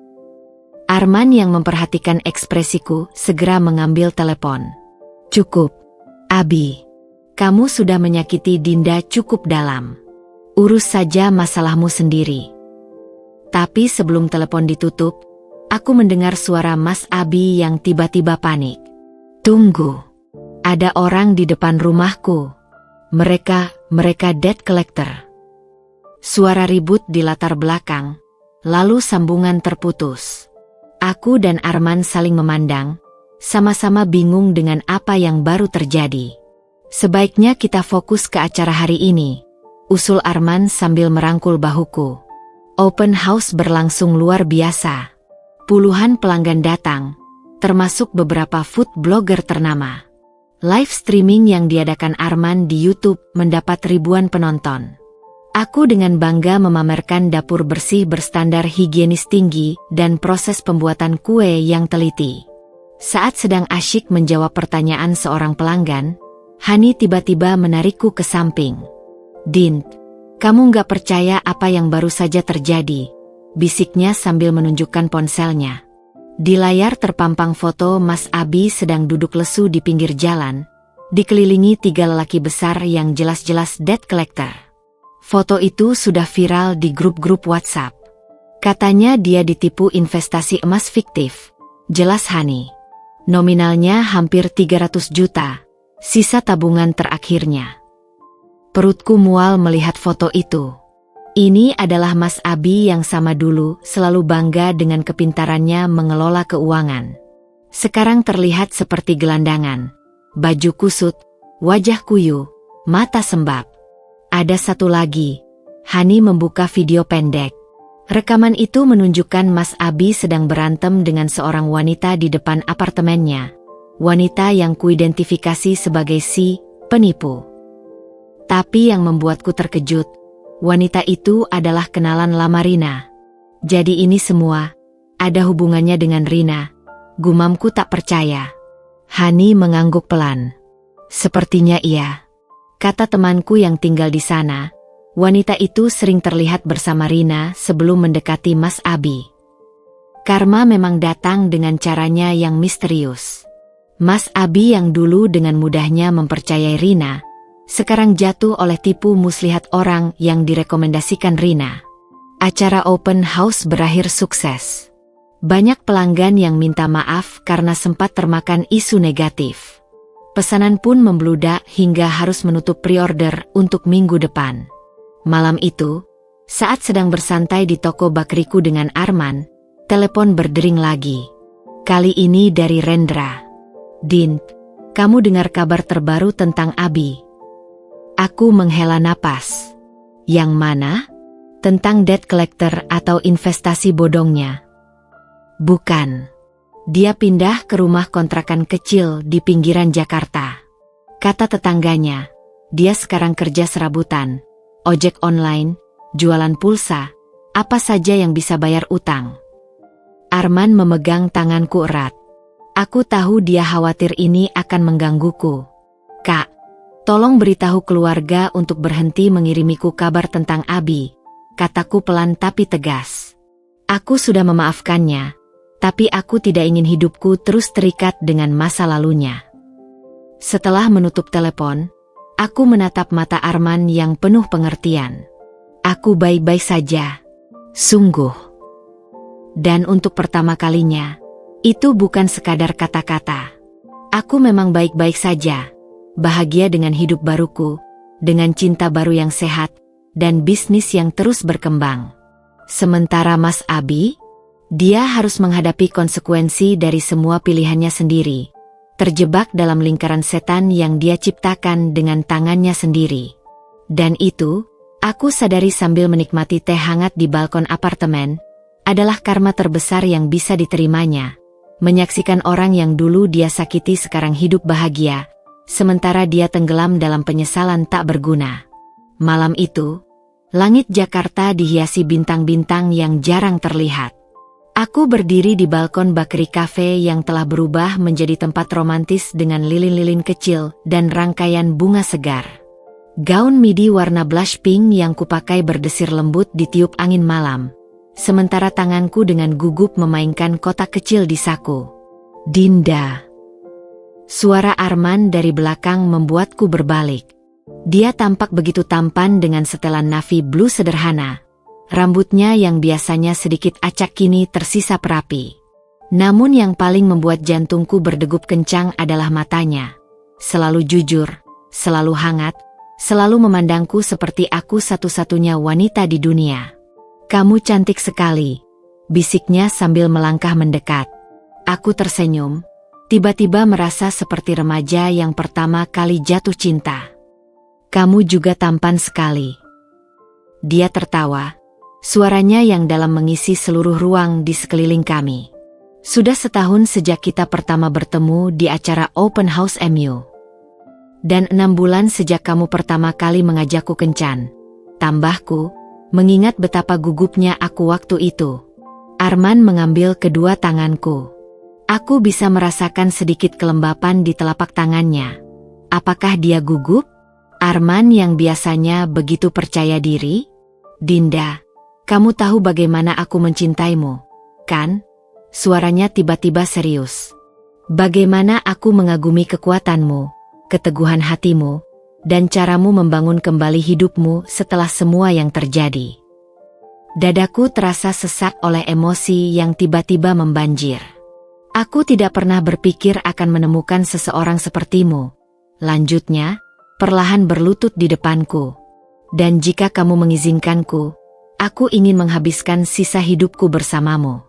Arman yang memperhatikan ekspresiku segera mengambil telepon. Cukup, Abi. Kamu sudah menyakiti Dinda cukup dalam. Urus saja masalahmu sendiri. Tapi sebelum telepon ditutup, aku mendengar suara Mas Abi yang tiba-tiba panik. Tunggu. Ada orang di depan rumahku. Mereka debt collector. Suara ribut di latar belakang, lalu sambungan terputus. Aku dan Arman saling memandang, sama-sama bingung dengan apa yang baru terjadi. Sebaiknya kita fokus ke acara hari ini, usul Arman sambil merangkul bahuku. Open house berlangsung luar biasa. Puluhan pelanggan datang, termasuk beberapa food blogger ternama. Live streaming yang diadakan Arman di YouTube mendapat ribuan penonton. Aku dengan bangga memamerkan dapur bersih berstandar higienis tinggi dan proses pembuatan kue yang teliti. Saat sedang asyik menjawab pertanyaan seorang pelanggan, Hani tiba-tiba menarikku ke samping. "Din, kamu nggak percaya apa yang baru saja terjadi," bisiknya sambil menunjukkan ponselnya. Di layar terpampang foto Mas Abi sedang duduk lesu di pinggir jalan, dikelilingi 3 lelaki besar yang jelas-jelas debt collector. Foto itu sudah viral di grup-grup WhatsApp. Katanya dia ditipu investasi emas fiktif. Jelas Hani. Nominalnya hampir 300 juta, sisa tabungan terakhirnya. Perutku mual melihat foto itu. Ini adalah Mas Abi yang sama dulu selalu bangga dengan kepintarannya mengelola keuangan. Sekarang terlihat seperti gelandangan. Baju kusut, wajah kuyu, mata sembab. Ada satu lagi. Hani membuka video pendek. Rekaman itu menunjukkan Mas Abi sedang berantem dengan seorang wanita di depan apartemennya. Wanita yang kuidentifikasi sebagai si penipu. Tapi yang membuatku terkejut, wanita itu adalah kenalan lama Rina. Jadi ini semua ada hubungannya dengan Rina. Gumamku tak percaya. Hani mengangguk pelan. "Sepertinya iya," kata temanku yang tinggal di sana. Wanita itu sering terlihat bersama Rina sebelum mendekati Mas Abi. Karma memang datang dengan caranya yang misterius. Mas Abi yang dulu dengan mudahnya mempercayai Rina, sekarang jatuh oleh tipu muslihat orang yang direkomendasikan Rina. Acara open house berakhir sukses. Banyak pelanggan yang minta maaf karena sempat termakan isu negatif. Pesanan pun membludak hingga harus menutup pre-order untuk minggu depan. Malam itu, saat sedang bersantai di toko bakriku dengan Arman, telepon berdering lagi. Kali ini dari Rendra. "Din, kamu dengar kabar terbaru tentang Abi?" Aku menghela napas. "Yang mana? Tentang debt collector atau investasi bodongnya?" "Bukan. Dia pindah ke rumah kontrakan kecil di pinggiran Jakarta. Kata tetangganya, dia sekarang kerja serabutan. Ojek online, jualan pulsa, apa saja yang bisa bayar utang." Arman memegang tanganku erat. Aku tahu dia khawatir ini akan menggangguku. "Kak, tolong beritahu keluarga untuk berhenti mengirimiku kabar tentang Abi," kataku pelan tapi tegas. Aku sudah memaafkannya, tapi aku tidak ingin hidupku terus terikat dengan masa lalunya. Setelah menutup telepon, aku menatap mata Arman yang penuh pengertian. "Aku baik-baik saja. Sungguh." Dan untuk pertama kalinya, itu bukan sekadar kata-kata. Aku memang baik-baik saja. Bahagia dengan hidup baruku, dengan cinta baru yang sehat, dan bisnis yang terus berkembang. Sementara Mas Abi, dia harus menghadapi konsekuensi dari semua pilihannya sendiri. Terjebak dalam lingkaran setan yang dia ciptakan dengan tangannya sendiri. Dan itu, aku sadari sambil menikmati teh hangat di balkon apartemen, adalah karma terbesar yang bisa diterimanya. Menyaksikan orang yang dulu dia sakiti sekarang hidup bahagia, sementara dia tenggelam dalam penyesalan tak berguna. Malam itu, langit Jakarta dihiasi bintang-bintang yang jarang terlihat. Aku berdiri di balkon Bakri Cafe yang telah berubah menjadi tempat romantis dengan lilin-lilin kecil dan rangkaian bunga segar. Gaun midi warna blush pink yang kupakai berdesir lembut ditiup angin malam, sementara tanganku dengan gugup memainkan kotak kecil di saku. "Dinda." Suara Arman dari belakang membuatku berbalik. Dia tampak begitu tampan dengan setelan navy blue sederhana. Rambutnya yang biasanya sedikit acak kini tersisa perapi. Namun yang paling membuat jantungku berdegup kencang adalah matanya. Selalu jujur, selalu hangat, selalu memandangku seperti aku satu-satunya wanita di dunia. "Kamu cantik sekali," bisiknya sambil melangkah mendekat. Aku tersenyum, tiba-tiba merasa seperti remaja yang pertama kali jatuh cinta. "Kamu juga tampan sekali." Dia tertawa. Suaranya yang dalam mengisi seluruh ruang di sekeliling kami. Sudah setahun sejak kita pertama bertemu di acara Open House MU. Dan 6 bulan sejak kamu pertama kali mengajakku kencan. Tambahku, mengingat betapa gugupnya aku waktu itu. Arman mengambil kedua tanganku. Aku bisa merasakan sedikit kelembapan di telapak tangannya. Apakah dia gugup? Arman yang biasanya begitu percaya diri? Dinda, kamu tahu bagaimana aku mencintaimu, kan? Suaranya tiba-tiba serius. Bagaimana aku mengagumi kekuatanmu, keteguhan hatimu, dan caramu membangun kembali hidupmu setelah semua yang terjadi. Dadaku terasa sesak oleh emosi yang tiba-tiba membanjir. Aku tidak pernah berpikir akan menemukan seseorang sepertimu. Lanjutnya, perlahan berlutut di depanku. Dan jika kamu mengizinkanku, aku ingin menghabiskan sisa hidupku bersamamu.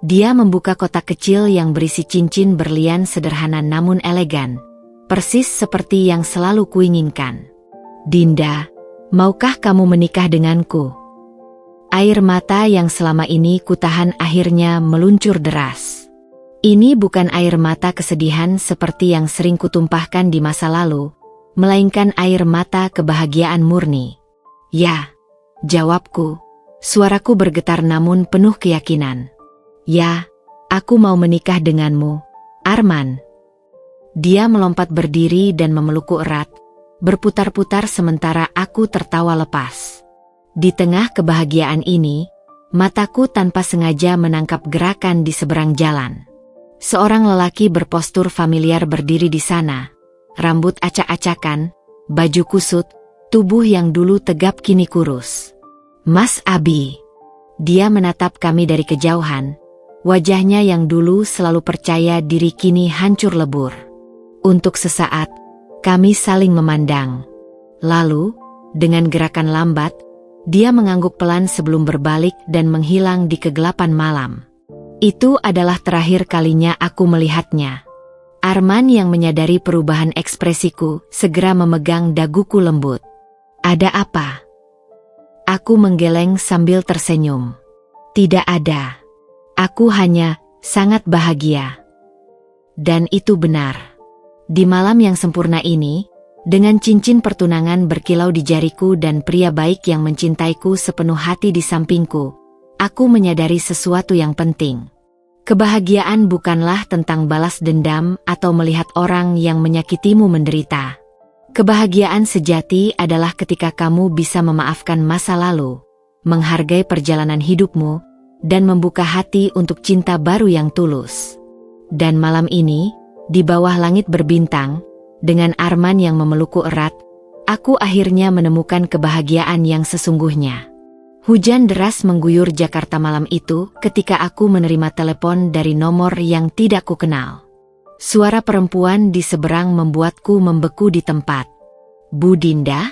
Dia membuka kotak kecil yang berisi cincin berlian sederhana namun elegan. Persis seperti yang selalu kuinginkan. Dinda, maukah kamu menikah denganku? Air mata yang selama ini kutahan akhirnya meluncur deras. Ini bukan air mata kesedihan seperti yang sering kutumpahkan di masa lalu, melainkan air mata kebahagiaan murni. Ya, jawabku. Suaraku bergetar namun penuh keyakinan. Ya, aku mau menikah denganmu, Arman. Dia melompat berdiri dan memelukku erat, berputar-putar sementara aku tertawa lepas. Di tengah kebahagiaan ini, mataku tanpa sengaja menangkap gerakan di seberang jalan. Seorang lelaki berpostur familiar berdiri di sana, rambut acak-acakan, baju kusut, tubuh yang dulu tegap kini kurus. Mas Abi. Dia menatap kami dari kejauhan. Wajahnya yang dulu selalu percaya diri kini hancur lebur. Untuk sesaat, kami saling memandang. Lalu, dengan gerakan lambat, dia mengangguk pelan sebelum berbalik dan menghilang di kegelapan malam. Itu adalah terakhir kalinya aku melihatnya. Arman yang menyadari perubahan ekspresiku segera memegang daguku lembut. Ada apa? Aku menggeleng sambil tersenyum. Tidak ada. Aku hanya sangat bahagia. Dan itu benar. Di malam yang sempurna ini, dengan cincin pertunangan berkilau di jariku dan pria baik yang mencintaiku sepenuh hati di sampingku, aku menyadari sesuatu yang penting. Kebahagiaan bukanlah tentang balas dendam atau melihat orang yang menyakitimu menderita. Kebahagiaan sejati adalah ketika kamu bisa memaafkan masa lalu, menghargai perjalanan hidupmu, dan membuka hati untuk cinta baru yang tulus. Dan malam ini, di bawah langit berbintang, dengan Arman yang memelukku erat, aku akhirnya menemukan kebahagiaan yang sesungguhnya. Hujan deras mengguyur Jakarta malam itu ketika aku menerima telepon dari nomor yang tidak kukenal. Suara perempuan di seberang membuatku membeku di tempat. Bu Dinda?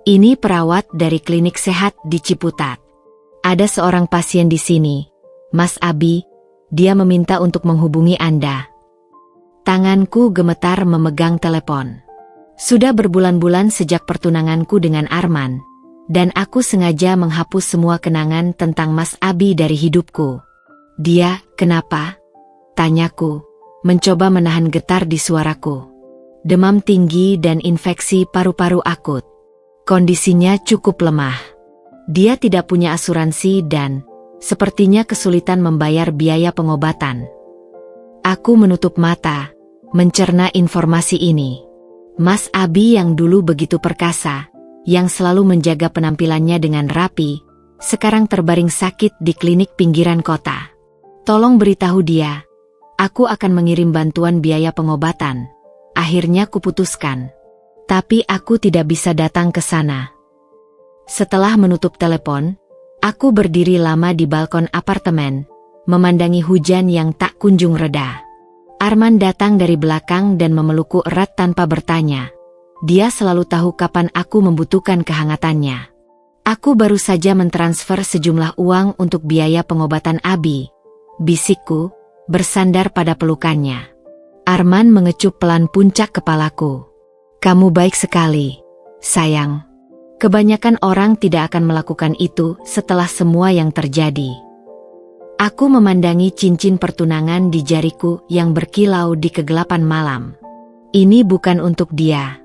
Ini perawat dari klinik sehat di Ciputat. Ada seorang pasien di sini, Mas Abi. Dia meminta untuk menghubungi Anda. Tanganku gemetar memegang telepon. Sudah berbulan-bulan sejak pertunanganku dengan Arman, dan aku sengaja menghapus semua kenangan tentang Mas Abi dari hidupku. Dia, kenapa? Tanyaku, mencoba menahan getar di suaraku. Demam tinggi dan infeksi paru-paru akut. Kondisinya cukup lemah. Dia tidak punya asuransi dan sepertinya kesulitan membayar biaya pengobatan. Aku menutup mata, mencerna informasi ini. Mas Abi yang dulu begitu perkasa, yang selalu menjaga penampilannya dengan rapi, sekarang terbaring sakit di klinik pinggiran kota. Tolong beritahu dia, aku akan mengirim bantuan biaya pengobatan. Akhirnya kuputuskan. Tapi aku tidak bisa datang ke sana. Setelah menutup telepon, aku berdiri lama di balkon apartemen, memandangi hujan yang tak kunjung reda. Arman datang dari belakang dan memelukku erat tanpa bertanya. Dia selalu tahu kapan aku membutuhkan kehangatannya. Aku baru saja mentransfer sejumlah uang untuk biaya pengobatan Abi. Bisikku, bersandar pada pelukannya. Arman mengecup pelan puncak kepalaku. Kamu baik sekali, sayang. Kebanyakan orang tidak akan melakukan itu setelah semua yang terjadi. Aku memandangi cincin pertunangan di jariku yang berkilau di kegelapan malam. Ini bukan untuk dia.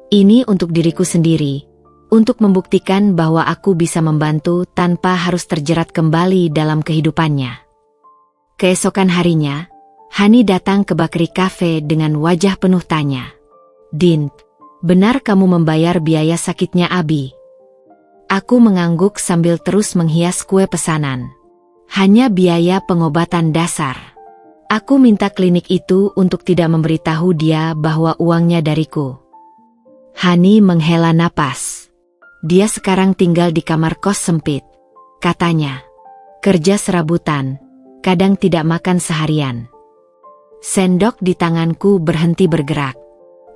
Ini untuk diriku sendiri. Untuk membuktikan bahwa aku bisa membantu tanpa harus terjerat kembali dalam kehidupannya. Keesokan harinya, Hani datang ke Bakery Cafe dengan wajah penuh tanya. "Din, benar kamu membayar biaya sakitnya Abi?" Aku mengangguk sambil terus menghias kue pesanan. "Hanya biaya pengobatan dasar. Aku minta klinik itu untuk tidak memberitahu dia bahwa uangnya dariku." Hani menghela napas. Dia sekarang tinggal di kamar kos sempit. Katanya, kerja serabutan, kadang tidak makan seharian. Sendok di tanganku berhenti bergerak.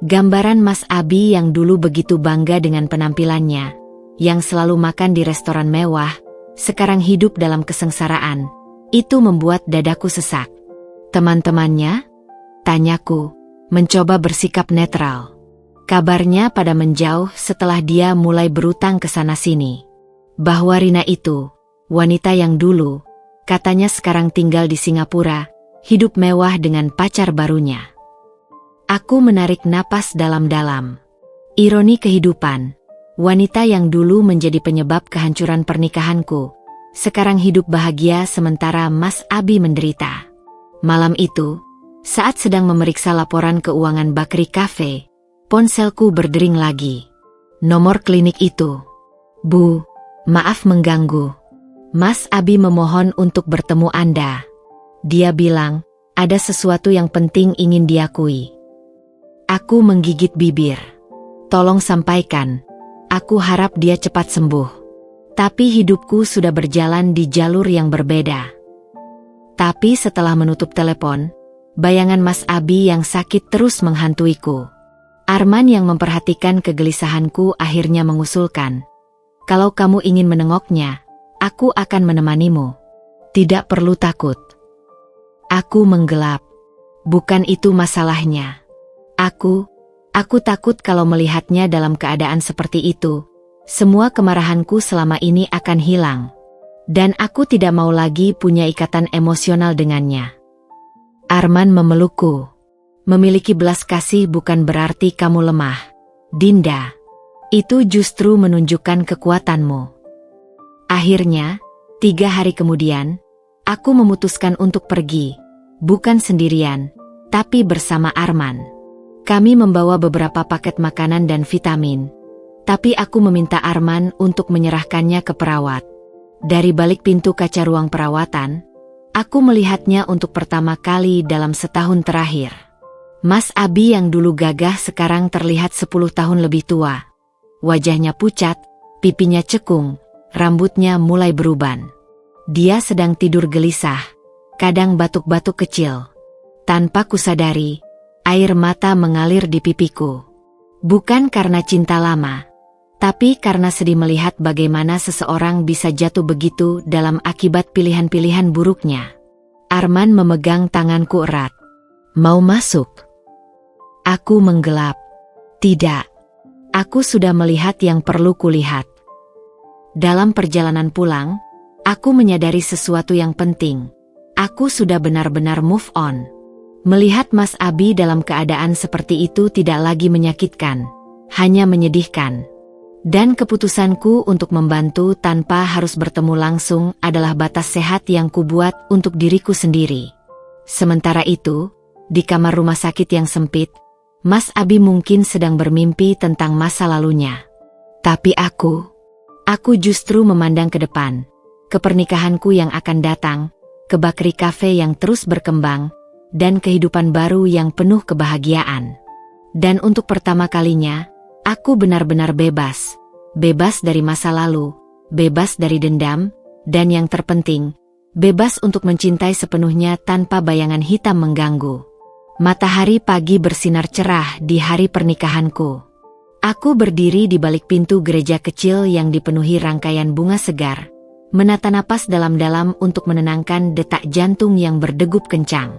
Gambaran Mas Abi yang dulu begitu bangga dengan penampilannya, yang selalu makan di restoran mewah, sekarang hidup dalam kesengsaraan. Itu membuat dadaku sesak. "Teman-temannya?" tanyaku, mencoba bersikap netral. Kabarnya pada menjauh setelah dia mulai berutang ke sana-sini. Bahwa Rina itu, wanita yang dulu, katanya sekarang tinggal di Singapura, hidup mewah dengan pacar barunya. Aku menarik napas dalam-dalam. Ironi kehidupan, wanita yang dulu menjadi penyebab kehancuran pernikahanku, sekarang hidup bahagia sementara Mas Abi menderita. Malam itu, saat sedang memeriksa laporan keuangan Bakery Cafe, ponselku berdering lagi. Nomor klinik itu. "Bu, maaf mengganggu. Mas Abi memohon untuk bertemu Anda. Dia bilang, ada sesuatu yang penting ingin diakui." Aku menggigit bibir. "Tolong sampaikan. Aku harap dia cepat sembuh." Tapi hidupku sudah berjalan di jalur yang berbeda. Tapi setelah menutup telepon, bayangan Mas Abi yang sakit terus menghantuiku. Arman yang memperhatikan kegelisahanku akhirnya mengusulkan, "Kalau kamu ingin menengoknya, aku akan menemanimu. Tidak perlu takut." Aku menggelap. Bukan itu masalahnya. Aku takut kalau melihatnya dalam keadaan seperti itu, semua kemarahanku selama ini akan hilang. Dan aku tidak mau lagi punya ikatan emosional dengannya. Arman memelukku. "Memiliki belas kasih bukan berarti kamu lemah, Dinda. Itu justru menunjukkan kekuatanmu." Akhirnya, 3 hari kemudian, aku memutuskan untuk pergi. Bukan sendirian, tapi bersama Arman. Kami membawa beberapa paket makanan dan vitamin. Tapi aku meminta Arman untuk menyerahkannya ke perawat. Dari balik pintu kaca ruang perawatan, aku melihatnya untuk pertama kali dalam setahun terakhir. Mas Abi yang dulu gagah sekarang terlihat 10 tahun lebih tua. Wajahnya pucat, pipinya cekung, rambutnya mulai beruban. Dia sedang tidur gelisah, kadang batuk-batuk kecil. Tanpa kusadari, air mata mengalir di pipiku. Bukan karena cinta lama, tapi karena sedih melihat bagaimana seseorang bisa jatuh begitu dalam akibat pilihan-pilihan buruknya. Arman memegang tanganku erat. "Mau masuk?" Aku menggelap. Tidak. Aku sudah melihat yang perlu kulihat. Dalam perjalanan pulang, aku menyadari sesuatu yang penting. Aku sudah benar-benar move on. Melihat Mas Abi dalam keadaan seperti itu tidak lagi menyakitkan, hanya menyedihkan. Dan keputusanku untuk membantu tanpa harus bertemu langsung adalah batas sehat yang kubuat untuk diriku sendiri. Sementara itu, di kamar rumah sakit yang sempit, Mas Abi mungkin sedang bermimpi tentang masa lalunya. Tapi aku justru memandang ke depan, ke pernikahanku yang akan datang, ke Bakery Cafe yang terus berkembang, dan kehidupan baru yang penuh kebahagiaan. Dan untuk pertama kalinya, aku benar-benar bebas. Bebas dari masa lalu, bebas dari dendam, dan yang terpenting, bebas untuk mencintai sepenuhnya tanpa bayangan hitam mengganggu. Matahari pagi bersinar cerah di hari pernikahanku. Aku berdiri di balik pintu gereja kecil yang dipenuhi rangkaian bunga segar, menata napas dalam-dalam untuk menenangkan detak jantung yang berdegup kencang.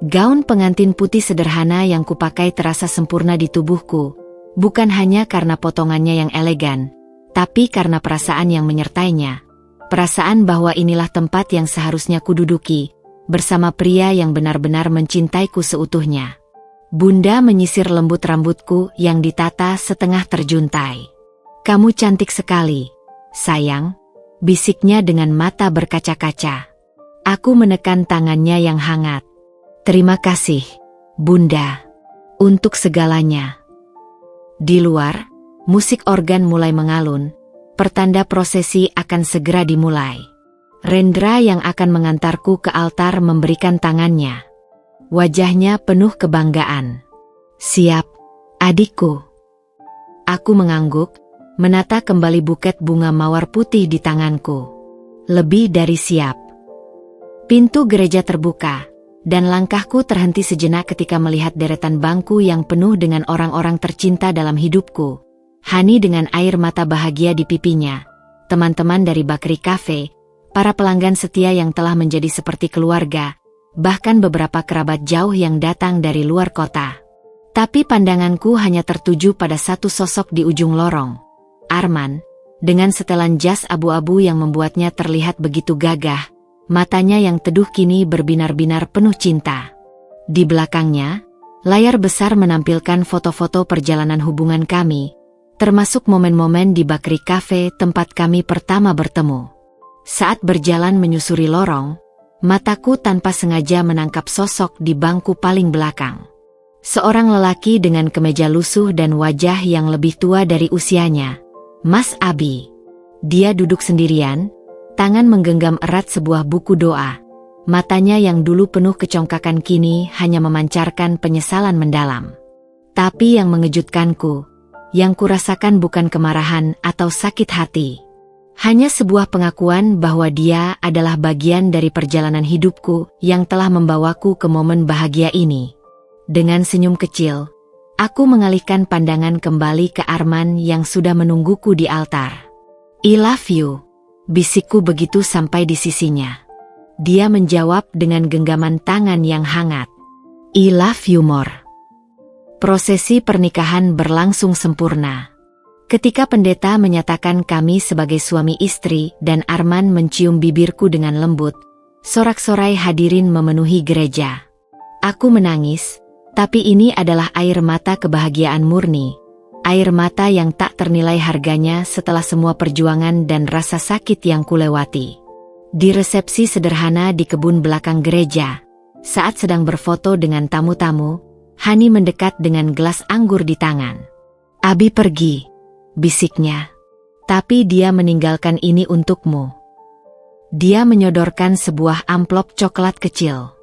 Gaun pengantin putih sederhana yang kupakai terasa sempurna di tubuhku, bukan hanya karena potongannya yang elegan, tapi karena perasaan yang menyertainya. Perasaan bahwa inilah tempat yang seharusnya kududuki, bersama pria yang benar-benar mencintaiku seutuhnya. Bunda menyisir lembut rambutku yang ditata setengah terjuntai. "Kamu cantik sekali, sayang," bisiknya dengan mata berkaca-kaca. Aku menekan tangannya yang hangat. "Terima kasih, Bunda, untuk segalanya." Di luar, musik organ mulai mengalun, pertanda prosesi akan segera dimulai. Rendra yang akan mengantarku ke altar memberikan tangannya. Wajahnya penuh kebanggaan. "Siap, adikku." Aku mengangguk, menata kembali buket bunga mawar putih di tanganku. Lebih dari siap. Pintu gereja terbuka, dan langkahku terhenti sejenak ketika melihat deretan bangku yang penuh dengan orang-orang tercinta dalam hidupku. Hani dengan air mata bahagia di pipinya, teman-teman dari Bakery Cafe, para pelanggan setia yang telah menjadi seperti keluarga, bahkan beberapa kerabat jauh yang datang dari luar kota. Tapi pandanganku hanya tertuju pada satu sosok di ujung lorong. Arman, dengan setelan jas abu-abu yang membuatnya terlihat begitu gagah, matanya yang teduh kini berbinar-binar penuh cinta. Di belakangnya, layar besar menampilkan foto-foto perjalanan hubungan kami, termasuk momen-momen di Bakery Cafe tempat kami pertama bertemu. Saat berjalan menyusuri lorong, mataku tanpa sengaja menangkap sosok di bangku paling belakang. Seorang lelaki dengan kemeja lusuh dan wajah yang lebih tua dari usianya, Mas Abi. Dia duduk sendirian, tangan menggenggam erat sebuah buku doa. Matanya yang dulu penuh kecongkakan kini hanya memancarkan penyesalan mendalam. Tapi yang mengejutkanku, yang kurasakan bukan kemarahan atau sakit hati. Hanya sebuah pengakuan bahwa dia adalah bagian dari perjalanan hidupku yang telah membawaku ke momen bahagia ini. Dengan senyum kecil, aku mengalihkan pandangan kembali ke Arman yang sudah menungguku di altar. "I love you," bisikku begitu sampai di sisinya. Dia menjawab dengan genggaman tangan yang hangat. "I love you more." Prosesi pernikahan berlangsung sempurna. Ketika pendeta menyatakan kami sebagai suami istri dan Arman mencium bibirku dengan lembut, sorak-sorai hadirin memenuhi gereja. Aku menangis, tapi ini adalah air mata kebahagiaan murni, air mata yang tak ternilai harganya setelah semua perjuangan dan rasa sakit yang kulewati. Di resepsi sederhana di kebun belakang gereja, saat sedang berfoto dengan tamu-tamu, Hani mendekat dengan gelas anggur di tangan. "Abi pergi," bisiknya. "Tapi dia meninggalkan ini untukmu." Dia menyodorkan sebuah amplop coklat kecil.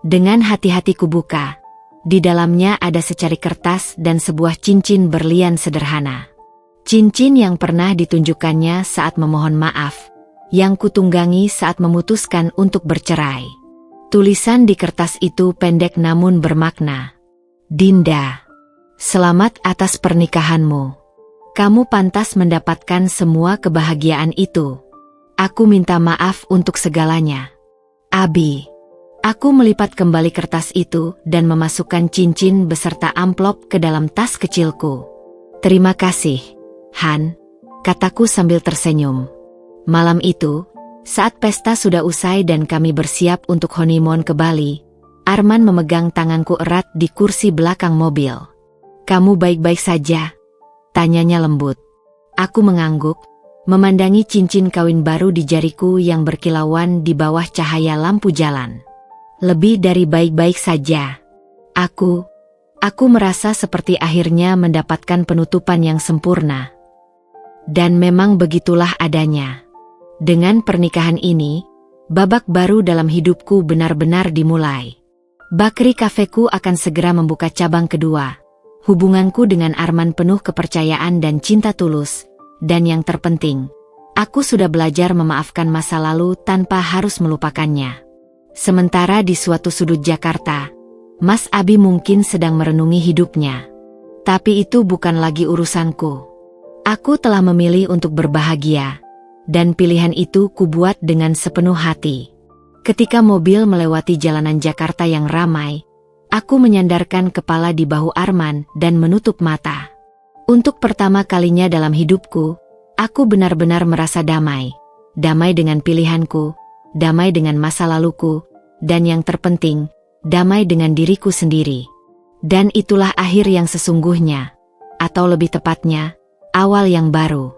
Dengan hati-hati kubuka, di dalamnya ada secari kertas dan sebuah cincin berlian sederhana. Cincin yang pernah ditunjukkannya saat memohon maaf, yang kutunggangi saat memutuskan untuk bercerai. Tulisan di kertas itu pendek namun bermakna. "Dinda, selamat atas pernikahanmu. Kamu pantas mendapatkan semua kebahagiaan itu. Aku minta maaf untuk segalanya. Abi." Aku melipat kembali kertas itu dan memasukkan cincin beserta amplop ke dalam tas kecilku. "Terima kasih, Han," kataku sambil tersenyum. Malam itu, saat pesta sudah usai dan kami bersiap untuk honeymoon ke Bali, Arman memegang tanganku erat di kursi belakang mobil. "Kamu baik-baik saja?" tanyanya lembut. Aku mengangguk, memandangi cincin kawin baru di jariku yang berkilauan di bawah cahaya lampu jalan. "Lebih dari baik-baik saja. Aku merasa seperti akhirnya mendapatkan penutupan yang sempurna." Dan memang begitulah adanya. Dengan pernikahan ini, babak baru dalam hidupku benar-benar dimulai. Bakery Cafeku akan segera membuka cabang kedua. Hubunganku dengan Arman penuh kepercayaan dan cinta tulus. Dan yang terpenting, aku sudah belajar memaafkan masa lalu tanpa harus melupakannya. Sementara di suatu sudut Jakarta, Mas Abi mungkin sedang merenungi hidupnya. Tapi itu bukan lagi urusanku. Aku telah memilih untuk berbahagia, dan pilihan itu kubuat dengan sepenuh hati. Ketika mobil melewati jalanan Jakarta yang ramai, aku menyandarkan kepala di bahu Arman dan menutup mata. Untuk pertama kalinya dalam hidupku, aku benar-benar merasa damai. damai dengan pilihanku, damai dengan masa laluku, dan yang terpenting, damai dengan diriku sendiri. Dan itulah akhir yang sesungguhnya, atau lebih tepatnya, awal yang baru.